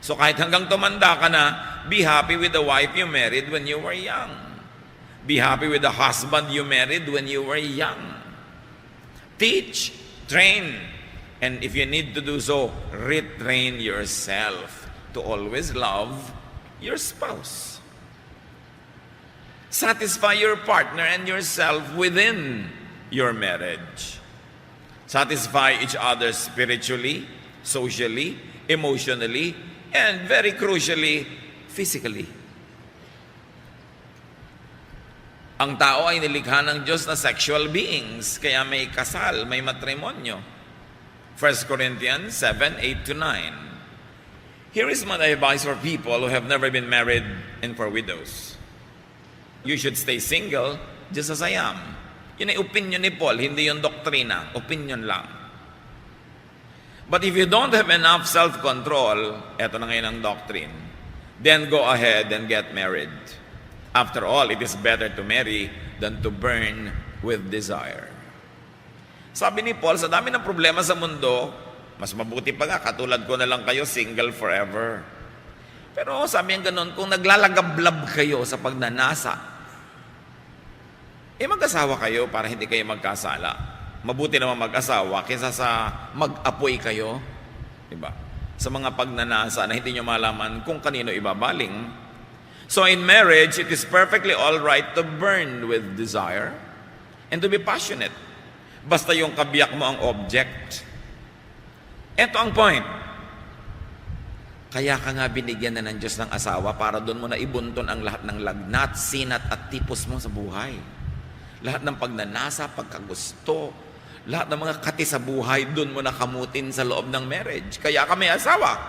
So kahit hanggang tumanda ka na, be happy with the wife you married when you were young. Be happy with the husband you married when you were young. Teach, train, and if you need to do so, retrain yourself to always love your spouse. Satisfy your partner and yourself within your marriage. Satisfy each other spiritually, socially, emotionally, and very crucially, physically. Ang tao ay nilikha ng Diyos na sexual beings, kaya may kasal, may matrimonyo. 1 Corinthians 7:8-9. Here is my advice for people who have never been married and for widows. You should stay single just as I am. Yun ay opinion ni Paul, hindi yung doktrina. Opinion lang. But if you don't have enough self-control, eto na ngayon ang doctrine, then go ahead and get married. After all, it is better to marry than to burn with desire. Sabi ni Paul, sa dami ng problema sa mundo, mas mabuti pa nga, katulad ko na lang kayo, single forever. Pero sabi niya ganun, kung naglalagablab kayo sa pagnanasa, mag-asawa kayo para hindi kayo magkasala. Mabuti naman mag-asawa kaysa sa mag-apoy kayo, diba? Sa mga pagnanasa na hindi nyo malaman kung kanino ibabaling. So in marriage, it is perfectly all right to burn with desire and to be passionate. Basta yung kabiyak mo ang object. Ito ang point. Kaya ka nga binigyan na ng Diyos ng asawa para doon mo na ibunton ang lahat ng lagnat, sinat at tipos mo sa buhay. Lahat ng pagnanasa, pagkagusto, lahat ng mga kati sa buhay, doon mo na kamutin sa loob ng marriage. Kaya ka may asawa.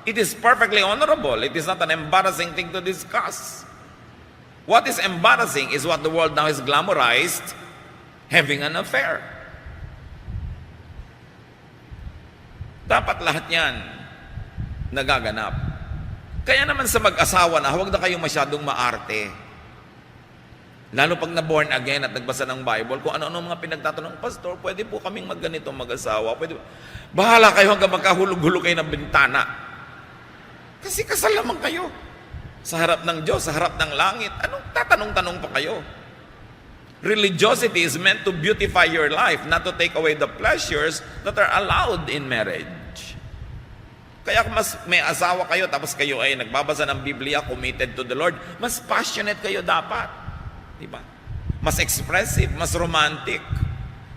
It is perfectly honorable. It is not an embarrassing thing to discuss. What is embarrassing is what the world now is glamorized, having an affair. Dapat lahat yan nagaganap. Kaya naman sa mag-asawa na, huwag na kayong masyadong maarte. Lalo pag na-born again at nagbasa ng Bible, kung ano-ano mga pinagtatanong, Pastor, pwede po kaming magganito mag-asawa. Pwede. Bahala kayo hanggang magkahulog-hulog kayo ng bintana. Kasi kasal naman kayo. Sa harap ng Diyos, sa harap ng langit. Anong tatanong-tanong pa kayo? Religiosity is meant to beautify your life, not to take away the pleasures that are allowed in marriage. Kaya kung mas may asawa kayo, tapos kayo ay nagbabasa ng Biblia, committed to the Lord, mas passionate kayo dapat. Diba? Mas expressive, mas romantic.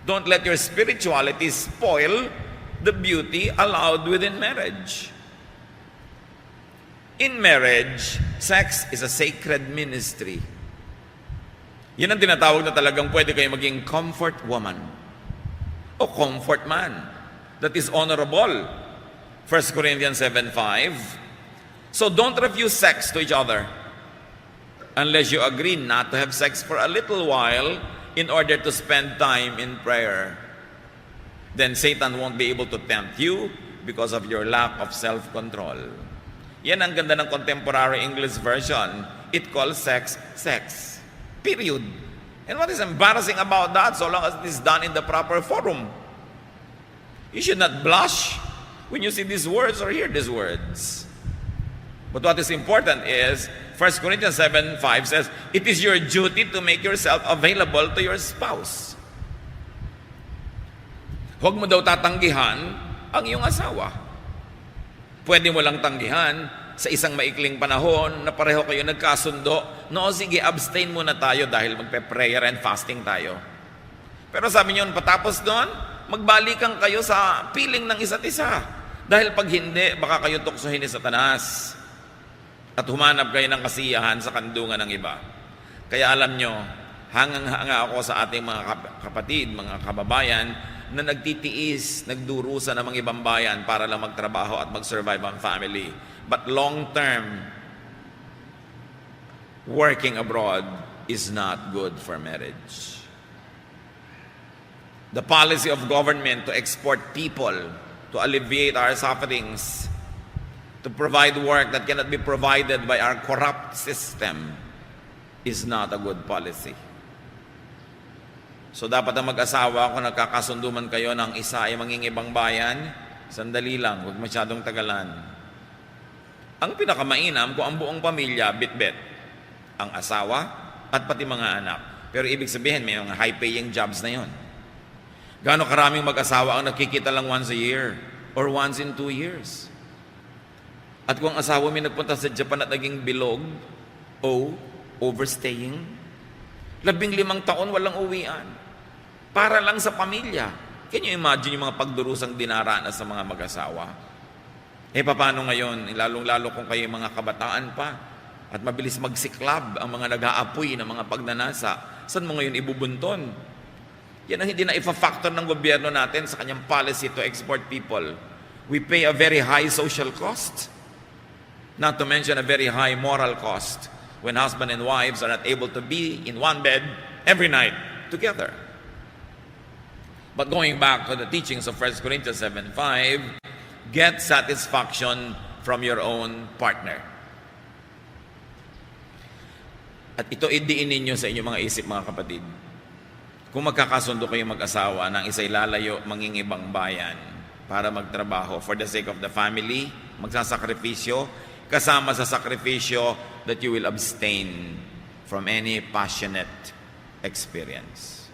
Don't let your spirituality spoil the beauty allowed within marriage. In marriage, sex is a sacred ministry. Yan ang tinatawag na talagang pwede kayo maging comfort woman o comfort man. That is honorable. 1 Corinthians 7:5. So don't refuse sex to each other unless you agree not to have sex for a little while in order to spend time in prayer. Then Satan won't be able to tempt you because of your lack of self-control. Yan ang ganda ng contemporary English version. It calls sex, sex. Period. And what is embarrassing about that, so long as it is done in the proper forum? You should not blush when you see these words or hear these words. But what is important is, 1 Corinthians 7:5 says, it is your duty to make yourself available to your spouse. Huwag mo daw tatanggihan ang iyong asawa. Pwede mo lang tanggihan sa isang maikling panahon na pareho kayo nagkasundo, no, sige, abstain muna tayo dahil magpe-prayer and fasting tayo. Pero sabi niyo, patapos doon, magbalikan kayo sa piling ng isa't isa. Dahil pag hindi, baka kayo tuksohin ni Satanas. at humanap kayo ng kasiyahan sa kandungan ng iba. Kaya alam nyo, hangang-hanga ako sa ating mga kapatid, mga kababayan, na nagtitiis, nagdurusa ng mga ibang bayan para lang magtrabaho at mag-survive ang family. But long-term, working abroad is not good for marriage. The policy of government to export people, to alleviate our sufferings, to provide work that cannot be provided by our corrupt system is not a good policy. So dapat ang mag-asawa, kung nagkakasundo man kayo ng isa ay mangingibang bayan, sandali lang, huwag masyadong tagalan. Ang pinakamainam kung ang buong pamilya bit-bit, ang asawa at pati mga anak. Pero ibig sabihin, may mga high-paying jobs na yon. Gaano karaming mag-asawa ang nakikita lang once a year or once in 2 years? At kung ang asawa may nagpunta sa Japan at naging bilog o overstaying, 15 taon walang uwian. Para lang sa pamilya. Can you imagine yung mga pagdurusang dinaranas sa mga mag-asawa? Paano ngayon? Lalong-lalo kung kayo mga kabataan pa at mabilis magsiklab ang mga nag-aapoy ng mga pagnanasa. Saan mo ngayon ibubunton? Yan ang hindi na ifa-factor ng gobyerno natin sa kanyang policy to export people. We pay a very high social cost, not to mention a very high moral cost, when husband and wives are not able to be in one bed every night together. But going back to the teachings of 1 Corinthians 7:5, get satisfaction from your own partner. At ito idiin ninyo sa inyong mga isip, mga kapatid. Kung magkakasundo kayong mag-asawa ng isa'y lalayo mangingibang bayan para magtrabaho for the sake of the family, magsasakripisyo, kasama sa sakripisyo that you will abstain from any passionate experience.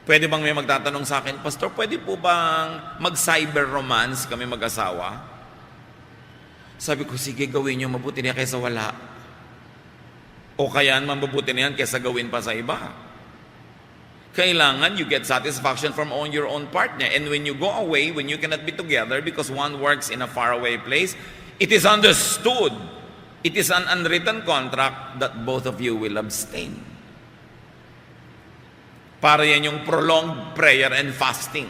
Pwede bang may magtatanong sa akin, Pastor, pwede po bang mag-cyber romance kami mag-asawa? Sabi ko, sige, gawin nyo, mabuti niya kaysa wala. O kaya mabuti na yan kaysa gawin pa sa iba. Kailangan you get satisfaction from your own partner. And when you go away, when you cannot be together because one works in a faraway place, it is understood, it is an unwritten contract that both of you will abstain. Para yan yung prolonged prayer and fasting.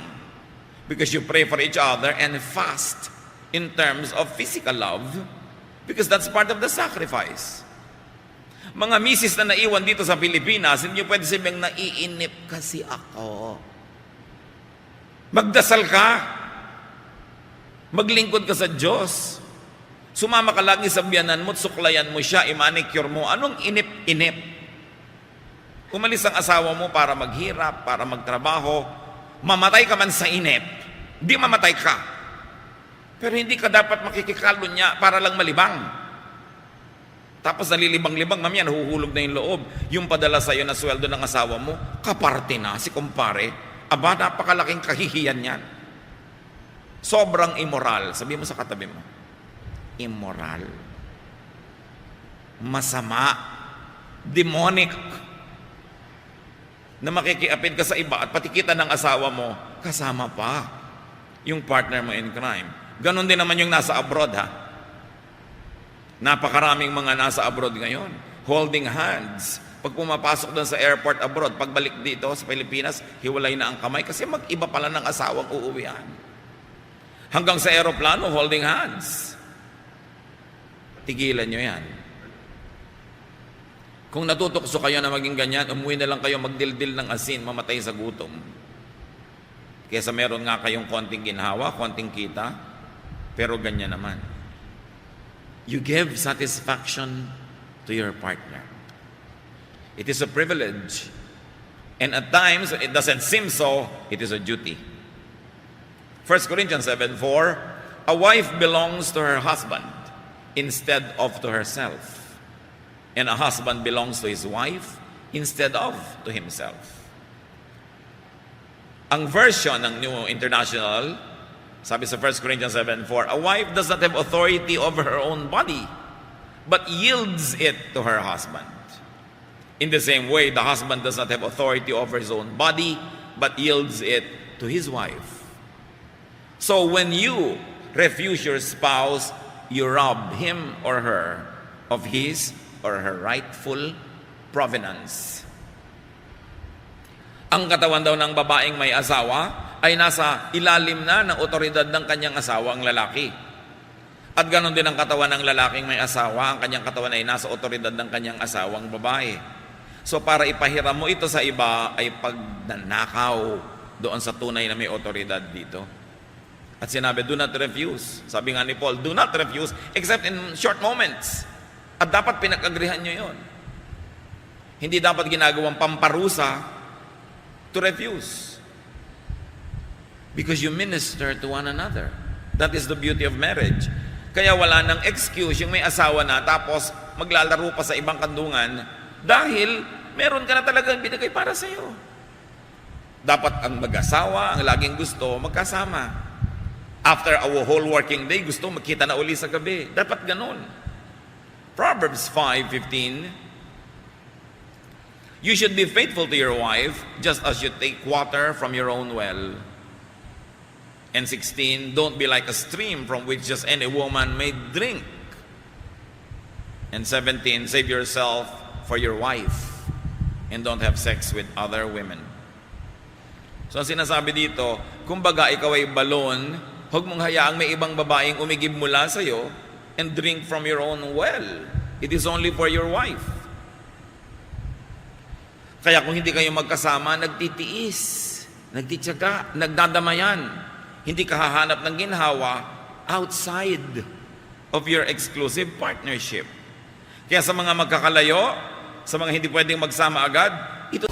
Because you pray for each other and fast in terms of physical love. Because that's part of the sacrifice. Mga misis na naiwan dito sa Pilipinas, hindi nyo pwede sabihin, naiinip kasi ako. Magdasal ka. Maglingkod ka sa Diyos. Sumama ka lagi sa biyanan mo, suklayan mo siya, i-manicure mo. Anong inip-inip? Umalis ang asawa mo para maghirap, para magtrabaho. Mamatay ka man sa inip. Di mamatay ka. Pero hindi ka dapat makikikalo niya para lang malibang. Tapos nalilibang-libang, mamaya nahuhulog na yung loob. Yung padala sa'yo na sweldo ng asawa mo, kaparte na, si kumpare. Aba, napakalaking kahihiyan yan. Sobrang immoral. Sabi mo sa katabi mo, immoral. Masama. Demonic. Na makikiapid ka sa iba at pati kita ng asawa mo, kasama pa yung partner mo in crime. Ganon din naman yung nasa abroad, ha? Napakaraming mga nasa abroad ngayon, holding hands. Pag pumapasok doon sa airport abroad, pagbalik dito sa Pilipinas, hiwalay na ang kamay kasi mag-iba pala ng asawang uuwian. Hanggang sa aeroplano, holding hands. Tigilan nyo yan. Kung natutukso kayo na maging ganyan, umuwi na lang kayo magdildil ng asin, mamatay sa gutom. Kesa meron nga kayong konting ginhawa, konting kita, pero ganyan naman. You give satisfaction to your partner. It is a privilege. And at times, it doesn't seem so, it is a duty. 1 Corinthians 7:4, a wife belongs to her husband instead of to herself. And a husband belongs to his wife instead of to himself. Ang version ng New International, sabi sa 1 Corinthians 7:4, a wife does not have authority over her own body, but yields it to her husband. In the same way, the husband does not have authority over his own body, but yields it to his wife. So when you refuse your spouse, you rob him or her of his or her rightful provenance. Ang katawan daw ng babaeng may asawa ay nasa ilalim na ng otoridad ng kanyang asawa, ang lalaki. At ganon din ang katawan ng lalaking may asawa, ang kanyang katawan ay nasa otoridad ng kanyang asawang babae. So para ipahiram mo ito sa iba ay pagnanakaw doon sa tunay na may otoridad dito. At sinabi, do not refuse. Sabi nga ni Paul, do not refuse except in short moments. At dapat pinag-agrihan nyo yon. Hindi dapat ginagawang pamparusa to refuse. Because you minister to one another. That is the beauty of marriage. Kaya wala nang excuse yung may asawa na tapos maglalaro pa sa ibang kandungan dahil meron ka na talagang binigay para sa iyo. Dapat ang mag-asawa, ang laging gusto, magkasama. After a whole working day, gusto magkita na uli sa gabi. Dapat ganun. Proverbs 5:15, you should be faithful to your wife just as you take water from your own well. And 16, don't be like a stream from which just any woman may drink. And 17, save yourself for your wife and don't have sex with other women. So ang sinasabi dito, kumbaga ikaw ay balon, huwag mong hayaang may ibang babaeng umigib mula sa iyo and drink from your own well. It is only for your wife. Kaya kung hindi kayo magkasama, nagtitiis, nagtityaga, nagdadamayan. Hindi ka hahanap ng ginhawa outside of your exclusive partnership. Kaya sa mga magkakalayo, sa mga hindi pwedeng magsama agad, ito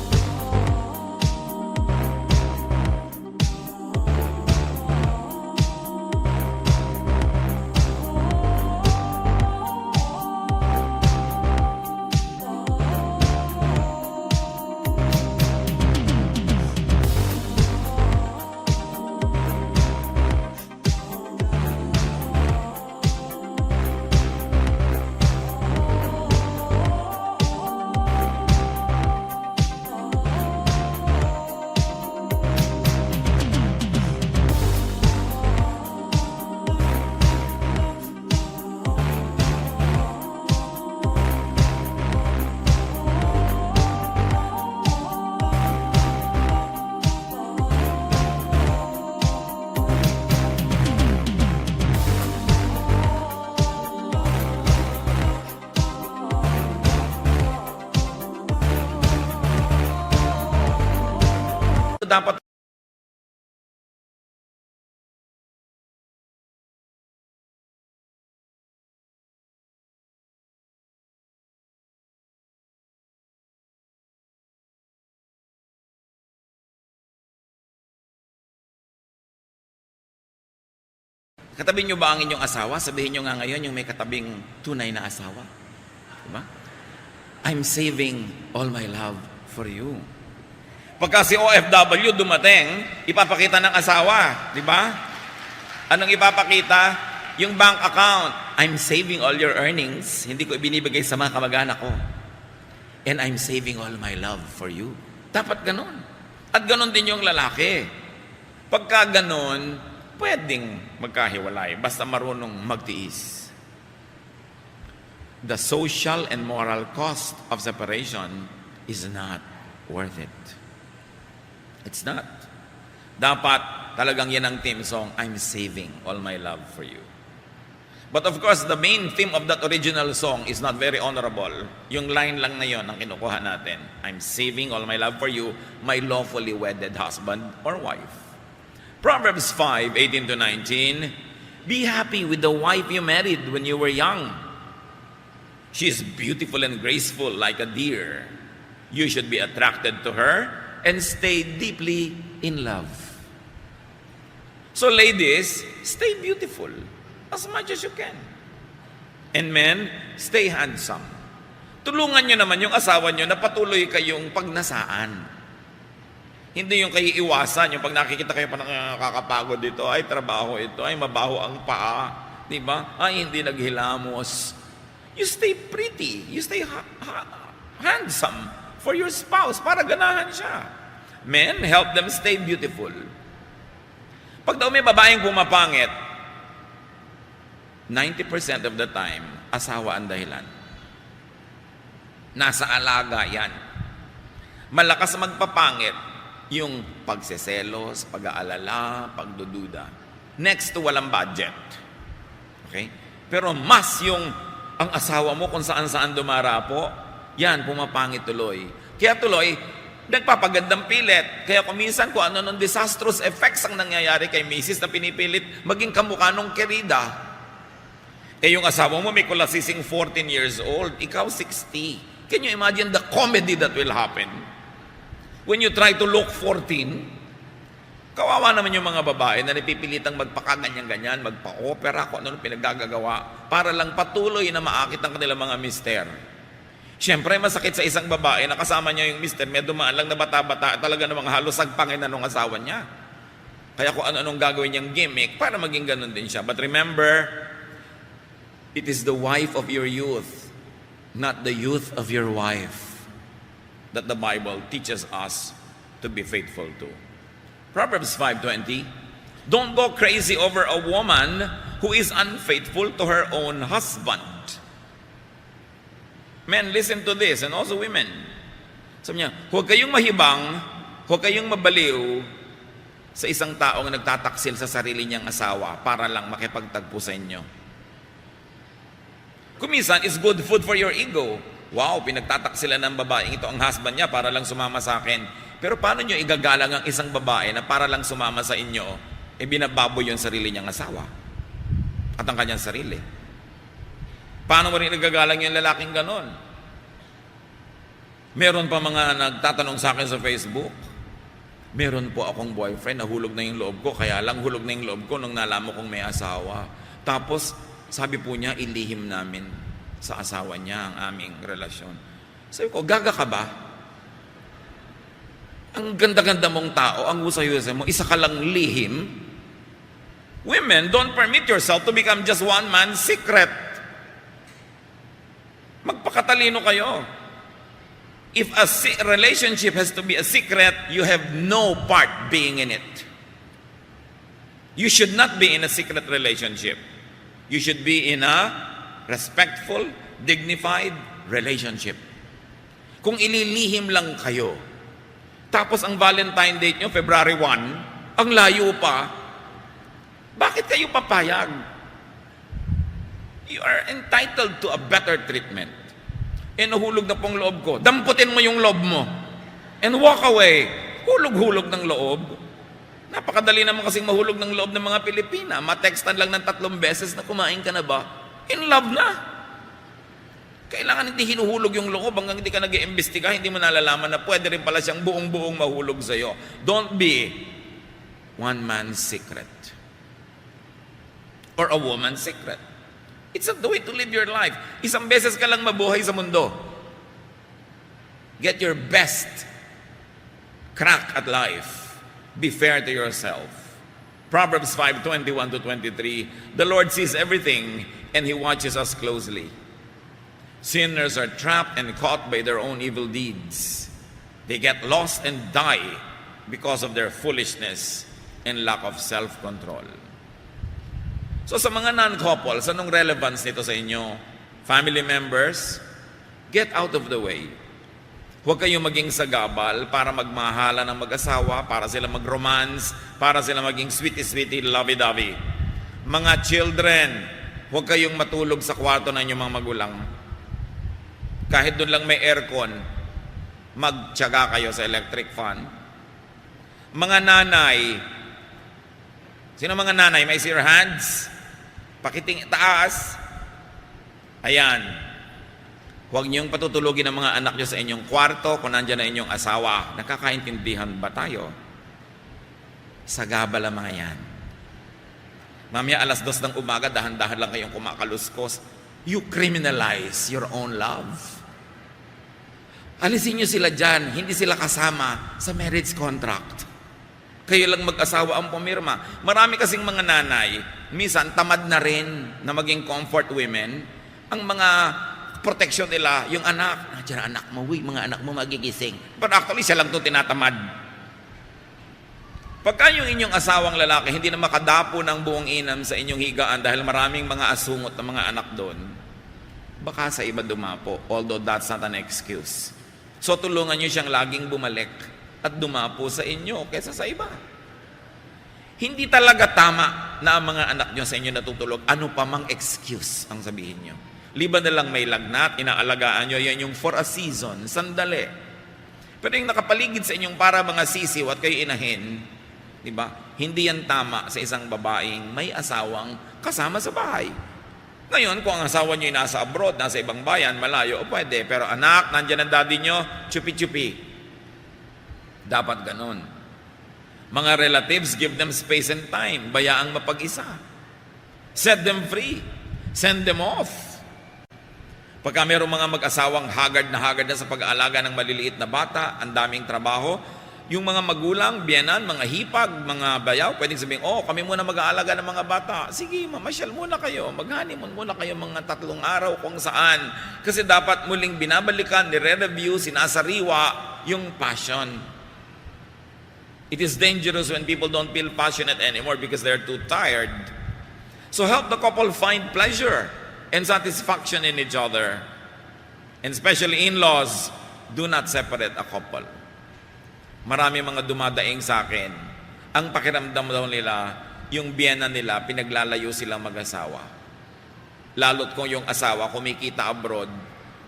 dapat katabi nyo ba ang inyong asawa? Sabihin nyo nga ngayon yung may katabing tunay na asawa. Diba? I'm saving all my love for you. Pagka si OFW dumating, ipapakita ng asawa, di ba? Anong ipapakita? Yung bank account. I'm saving all your earnings. Hindi ko ibinibigay sa mga kamag-anak ko. And I'm saving all my love for you. Dapat ganun. At ganun din yung lalaki. Pagka ganun, pwedeng magkahiwalay. Basta marunong magtiis. The social and moral cost of separation is not worth it. It's not. Dapat talagang yan ang theme song, I'm saving all my love for you. But of course, the main theme of that original song is not very honorable. Yung line lang na yon ang kinukuha natin. I'm saving all my love for you, my lawfully wedded husband or wife. Proverbs 5:18-19, be happy with the wife you married when you were young. She is beautiful and graceful like a deer. You should be attracted to her and stay deeply in love. So ladies, stay beautiful as much as you can. And men, stay handsome. Tulungan nyo naman yung asawa nyo na patuloy kayong pagnasaan. Hindi yung kayo iwasan, yung pag nakikita kayo pa nakakapagod dito, ay trabaho ito, ay mabaho ang paa, di ba? Ay hindi naghilamos. You stay pretty, you stay handsome for your spouse, para ganahan siya. Men, help them stay beautiful. Pag daw may babaeng pumapangit, 90% of the time, asawa ang dahilan. Nasa alaga yan. Malakas magpapangit yung pagseselos, pag-aalala, pagdududa. Next to walang budget. Okay? Pero mas yung ang asawa mo kung saan-saan dumarapo, yan, pumapangit tuloy. Kaya tuloy, nagpapagandang pilit. Kaya kuminsan kung ano nung disastrous effects ang nangyayari kay Mrs. na pinipilit maging kamukha nung kerida. Eh yung asawa mo may kulasising 14 years old, ikaw 60. Can you imagine the comedy that will happen? When you try to look 14, kawawa naman yung mga babae na napipilitang magpakaganyan-ganyan, magpa-opera, kung ano pinaggagawa, para lang patuloy na maakit ang kanilang mga mister. Siyempre, masakit sa isang babae na kasama niya yung mister, may dumaan lang na bata-bata, talaga namang halos sagpangin na nung asawa niya. Kaya kung ano-anong gagawin niyang gimmick, para maging ganun din siya. But remember, it is the wife of your youth, not the youth of your wife, that the Bible teaches us to be faithful to. Proverbs 5:20, don't go crazy over a woman who is unfaithful to her own husband. Men, listen to this, and also women. Sabi niya, huwag kayong mahibang, huwag kayong mabaliw sa isang taong nagtataksil sa sarili niyang asawa para lang makipagtagpo sa inyo. Kuminsan, it's good food for your ego. Wow, pinagtataksilan ng babaeng ito ang husband niya para lang sumama sa akin. Pero paano nyo igagalang ang isang babae na para lang sumama sa inyo, binababoy yung sarili niyang asawa at ang kanyang sarili? Paano mo rin igagalang yung lalaking ganon? Meron pa mga nagtatanong sa akin sa Facebook, meron po akong boyfriend, nahulog na yung loob ko, kaya lang hulog na yung loob ko nung nalaman kong may asawa. Tapos, sabi po niya, ilihim namin sa asawa niya ang aming relasyon. Sabi ko, gaga ka ba? Ang ganda-ganda mong tao, ang husay-husay mo, isa ka lang lihim. Women, don't permit yourself to become just one man's secret. Magpakatalino kayo. If a relationship has to be a secret, you have no part being in it. You should not be in a secret relationship. You should be in a respectful, dignified relationship. Kung ililihim lang kayo, tapos ang Valentine date nyo, February 1, ang layo pa, bakit kayo papayag? You are entitled to a better treatment. Nahulog na pong loob ko. Damputin mo yung loob mo. And walk away. Hulog-hulog ng loob. Napakadali naman kasing mahulog ng loob ng mga Pilipina. Matextan lang ng 3 beses na kumain ka na ba? In love na. Kailangan hindi hinuhulog yung loob hanggang hindi ka nag-iimbestiga, hindi mo nalalaman na pwede rin pala siyang buong-buong mahulog sa'yo. Don't be one man's secret. Or a woman's secret. It's not the way to live your life. Isang beses ka lang mabuhay sa mundo. Get your best crack at life. Be fair to yourself. Proverbs 5:21-23, the Lord sees everything and He watches us closely. Sinners are trapped and caught by their own evil deeds. They get lost and die because of their foolishness and lack of self-control. So sa mga non-couples, anong relevance nito sa inyo? Family members, get out of the way. Huwag kayong maging sagabal para magmahala ng mag-asawa, para sila mag-romance, para sila maging sweetie-sweetie, lovey-dovey. Mga children, huwag kayong matulog sa kwarto ng inyong mga magulang. Kahit doon lang may aircon, magtiyaga kayo sa electric fan. Mga nanay, sino mga nanay? May see your hands? Pakiting taas. Ayan. Huwag niyong patutulugin ang mga anak niyo sa inyong kwarto kung nandyan na inyong asawa. Nakakaintindihan ba tayo? Sagabal ang mga yan. Mamaya 2:00 ng umaga, dahan-dahan lang kayong kumakaluskos. You criminalize your own love. Alisin niyo sila dyan. Hindi sila kasama sa marriage contract. Kayo lang mag-asawa ang pumirma. Marami kasing mga nanay, minsan tamad na rin na maging comfort women. Ang mga protection nila, yung anak, nandiyan anak mo, mga anak mo magigising. But actually, siya lang ito tinatamad. Pagka yung inyong asawang lalaki hindi na makadapo ng buong inam sa inyong higaan dahil maraming mga asungot na mga anak doon, baka sa iba dumapo, although that's not an excuse. So tulungan nyo siyang laging bumalik at dumapo sa inyo kaysa sa iba. Hindi talaga tama na ang mga anak nyo sa inyo natutulog. Ano pa mang excuse ang sabihin nyo. Liban na lang may lagnat, inaalagaan nyo, yan yung for a season, sandali. Pero yung nakapaligid sa inyong para mga sisiw at kayo inahin, di ba? Hindi yan tama sa isang babaeng may asawang kasama sa bahay. Ngayon, kung ang asawa nyo ay nasa abroad, nasa ibang bayan, malayo, o pwede. Pero anak, nandyan ang daddy nyo, chupi-chupi. Dapat ganon. Mga relatives, give them space and time. Bayaang mapag-isa. Set them free. Send them off. Pagka mayroong mga mag-asawang haggard na sa pag-aalaga ng maliliit na bata, ang daming trabaho, yung mga magulang, biyenan, mga hipag, mga bayaw, pwedeng sabihin, kami muna mag-aalaga ng mga bata. Sige, mamasyal muna kayo. Mag-honeymoon muna kayo mga 3 araw kung saan. Kasi dapat muling binabalikan, nire-review, sinasariwa yung passion. It is dangerous when people don't feel passionate anymore because they're too tired. So help the couple find pleasure and satisfaction in each other. And especially in-laws, do not separate a couple. Marami mga dumadaing sa akin, ang pakiramdam daw nila, yung biyena nila, pinaglalayo silang mag-asawa. Lalo't kung yung asawa kumikita abroad,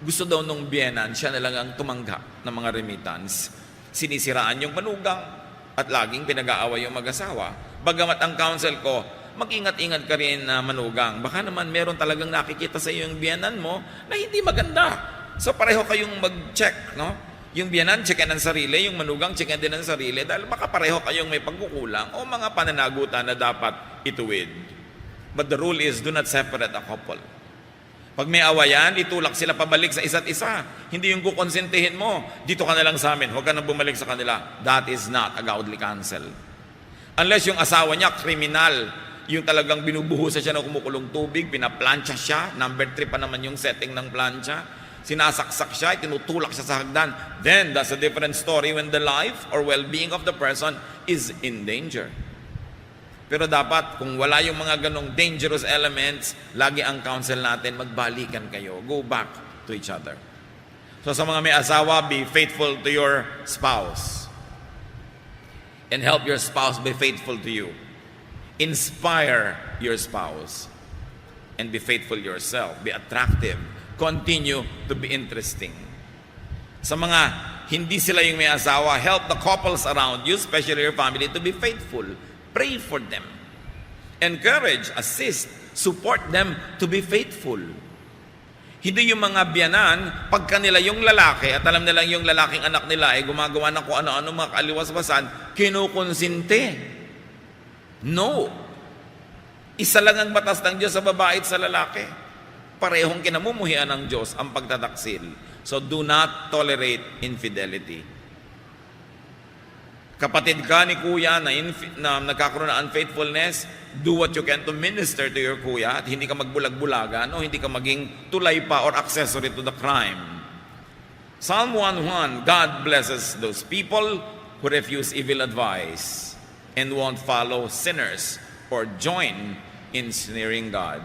gusto daw nung biyenan, siya na lang ang tumanggap ng mga remittance. Sinisiraan yung manugang at laging pinag-aaway yung mag-asawa. Bagamat ang counsel ko, mag-ingat-ingat ka rin na manugang. Baka naman meron talagang nakikita sa iyo yung biyenan mo na hindi maganda. So pareho kayong mag-check, no? Yung biyanan, checkin ang sarili. Yung manugang, checkin din ang sarili. Dahil baka pareho kayong may pagkukulang o mga pananagutan na dapat ituwid. But the rule is, do not separate a couple. Pag may awayan, itulak sila pabalik sa isa't isa. Hindi yung kukonsentihin mo, dito ka na lang sa amin, huwag ka nang bumalik sa kanila. That is not a godly counsel. Unless yung asawa niya, kriminal, yung talagang binubuhusan siya ng kumukulong tubig, pinaplansya siya, number 3 pa naman yung setting ng plansya, sinasaksak siya, tinutulak siya sa hagdan, then that's a different story when the life or well-being of the person is in danger. Pero dapat, kung wala yung mga ganong dangerous elements, lagi ang counsel natin, magbalikan kayo. Go back to each other. So sa mga may asawa, be faithful to your spouse. And help your spouse be faithful to you. Inspire your spouse. And be faithful yourself. Be attractive. Continue to be interesting. Sa mga hindi sila yung may asawa, help the couples around you, especially your family, to be faithful. Pray for them. Encourage, assist, support them to be faithful. Hindi yung mga biyanan, pagka nila yung lalaki, at alam nilang yung lalaking anak nila ay gumagawa ng kung ano-ano mga kaliwas-wasan, kinukonsinte. No. Isa lang ang batas ng Diyos sa babae at sa lalaki. Parehong kinamumuhian ng Diyos ang pagtataksil. So do not tolerate infidelity. Kapatid ka ni kuya na nagkakaroon ng unfaithfulness, do what you can to minister to your kuya at hindi ka magbulag-bulagan o hindi ka maging tulay pa or accessory to the crime. Psalm 1:1, God blesses those people who refuse evil advice and won't follow sinners or join in sneering God.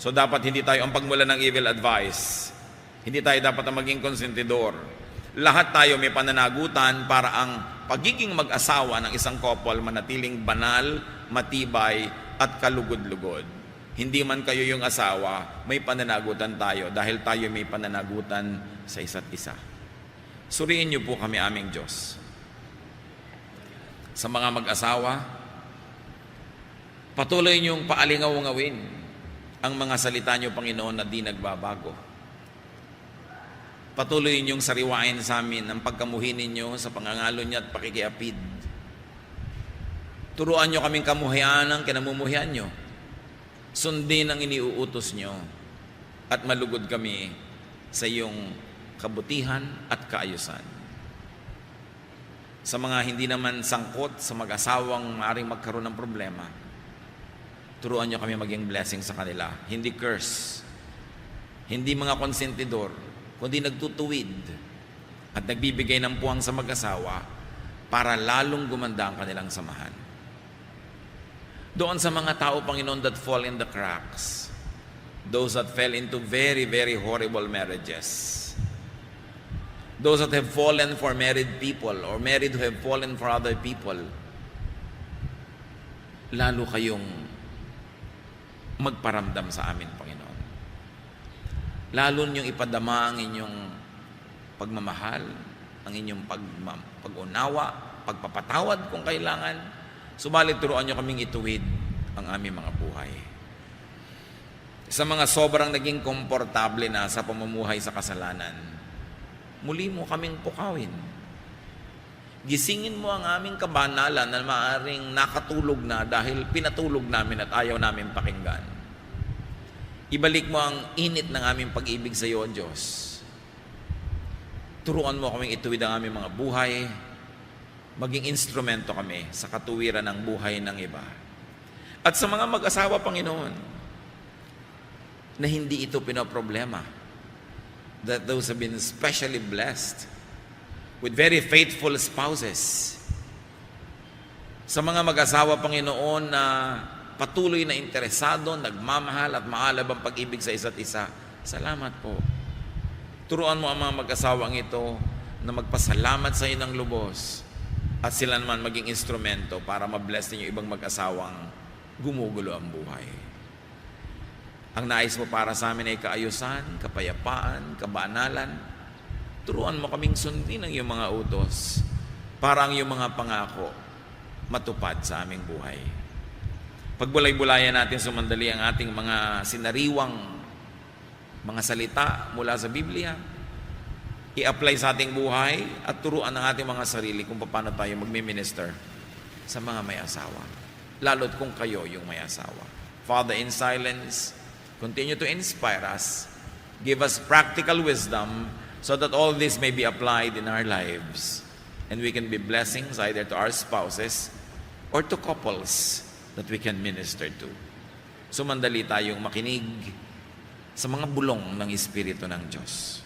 So dapat hindi tayo ang pagmula ng evil advice. Hindi tayo dapat ang maging konsentidor. Lahat tayo may pananagutan para ang pagiging mag-asawa ng isang couple manatiling banal, matibay, at kalugod-lugod. Hindi man kayo yung asawa, may pananagutan tayo dahil tayo may pananagutan sa isa't isa. Suriin niyo po kami aming Diyos. Sa mga mag-asawa, patuloy niyong paalingaw-ngawin ang mga salita niyo, Panginoon, na di nagbabago. Patuloy niyong sariwain sa amin ang pagkamuhi ninyo sa pangangalo niya at pakikiapid. Turuan niyo kaming kamuhian ang kinamumuhian niyo. Sundin ang iniuutos niyo at malugod kami sa iyong kabutihan at kaayusan. Sa mga hindi naman sangkot sa mag-asawang maaaring magkaroon ng problema, turuan niyo kami maging blessing sa kanila. Hindi curse. Hindi mga konsentidor, kundi nagtutuwid at nagbibigay ng puwang sa mag-asawa para lalong gumanda ang kanilang samahan. Doon sa mga tao, Panginoon, that fall in the cracks. Those that fell into very, very horrible marriages. Those that have fallen for married people or married who have fallen for other people. Lalo kayong magparamdam sa amin, Panginoon. Lalo niyong ipadama ang inyong pagmamahal, ang inyong pag-unawa, pagpapatawad kung kailangan. Subalit turuan niyo kaming ituwid ang aming mga buhay. Sa mga sobrang naging komportable na sa pamumuhay sa kasalanan, muli mo kaming pukawin. Gisingin mo ang aming kabanalan na maaaring nakatulog na dahil pinatulog namin at ayaw namin pakinggan. Ibalik mo ang init ng aming pag-ibig sa iyo, Diyos. Turuan mo kaming ituwid ang aming mga buhay, maging instrumento kami sa katuwiran ng buhay ng iba. At sa mga mag-asawa, Panginoon, na hindi ito pinoproblema, that those have been specially blessed with very faithful spouses. Sa mga mag-asawa, Panginoon, na patuloy na interesado, nagmamahal at maalab ang pag-ibig sa isa't isa, salamat po. Turuan mo ang mga mag-asawang ito na magpasalamat sa iyo ng lubos at sila naman maging instrumento para mabless ninyo ibang mag-asawang gumugulo ang buhay. Ang nais mo para sa amin ay kaayusan, kapayapaan, kabanalan. Turuan mo kaming sundin ang iyong mga utos para ang iyong mga pangako matupad sa aming buhay. Pagbulay-bulayan natin sumandali ang ating mga sinariwang mga salita mula sa Biblia. I-apply sa ating buhay at turuan ang ating mga sarili kung paano tayo magmi-minister sa mga may asawa. Lalo't kung kayo yung may asawa. Father, in silence, continue to inspire us. Give us practical wisdom so that all this may be applied in our lives. And we can be blessings either to our spouses or to couples that we can minister to. Sumandali tayong makinig sa mga bulong ng Espiritu ng Diyos.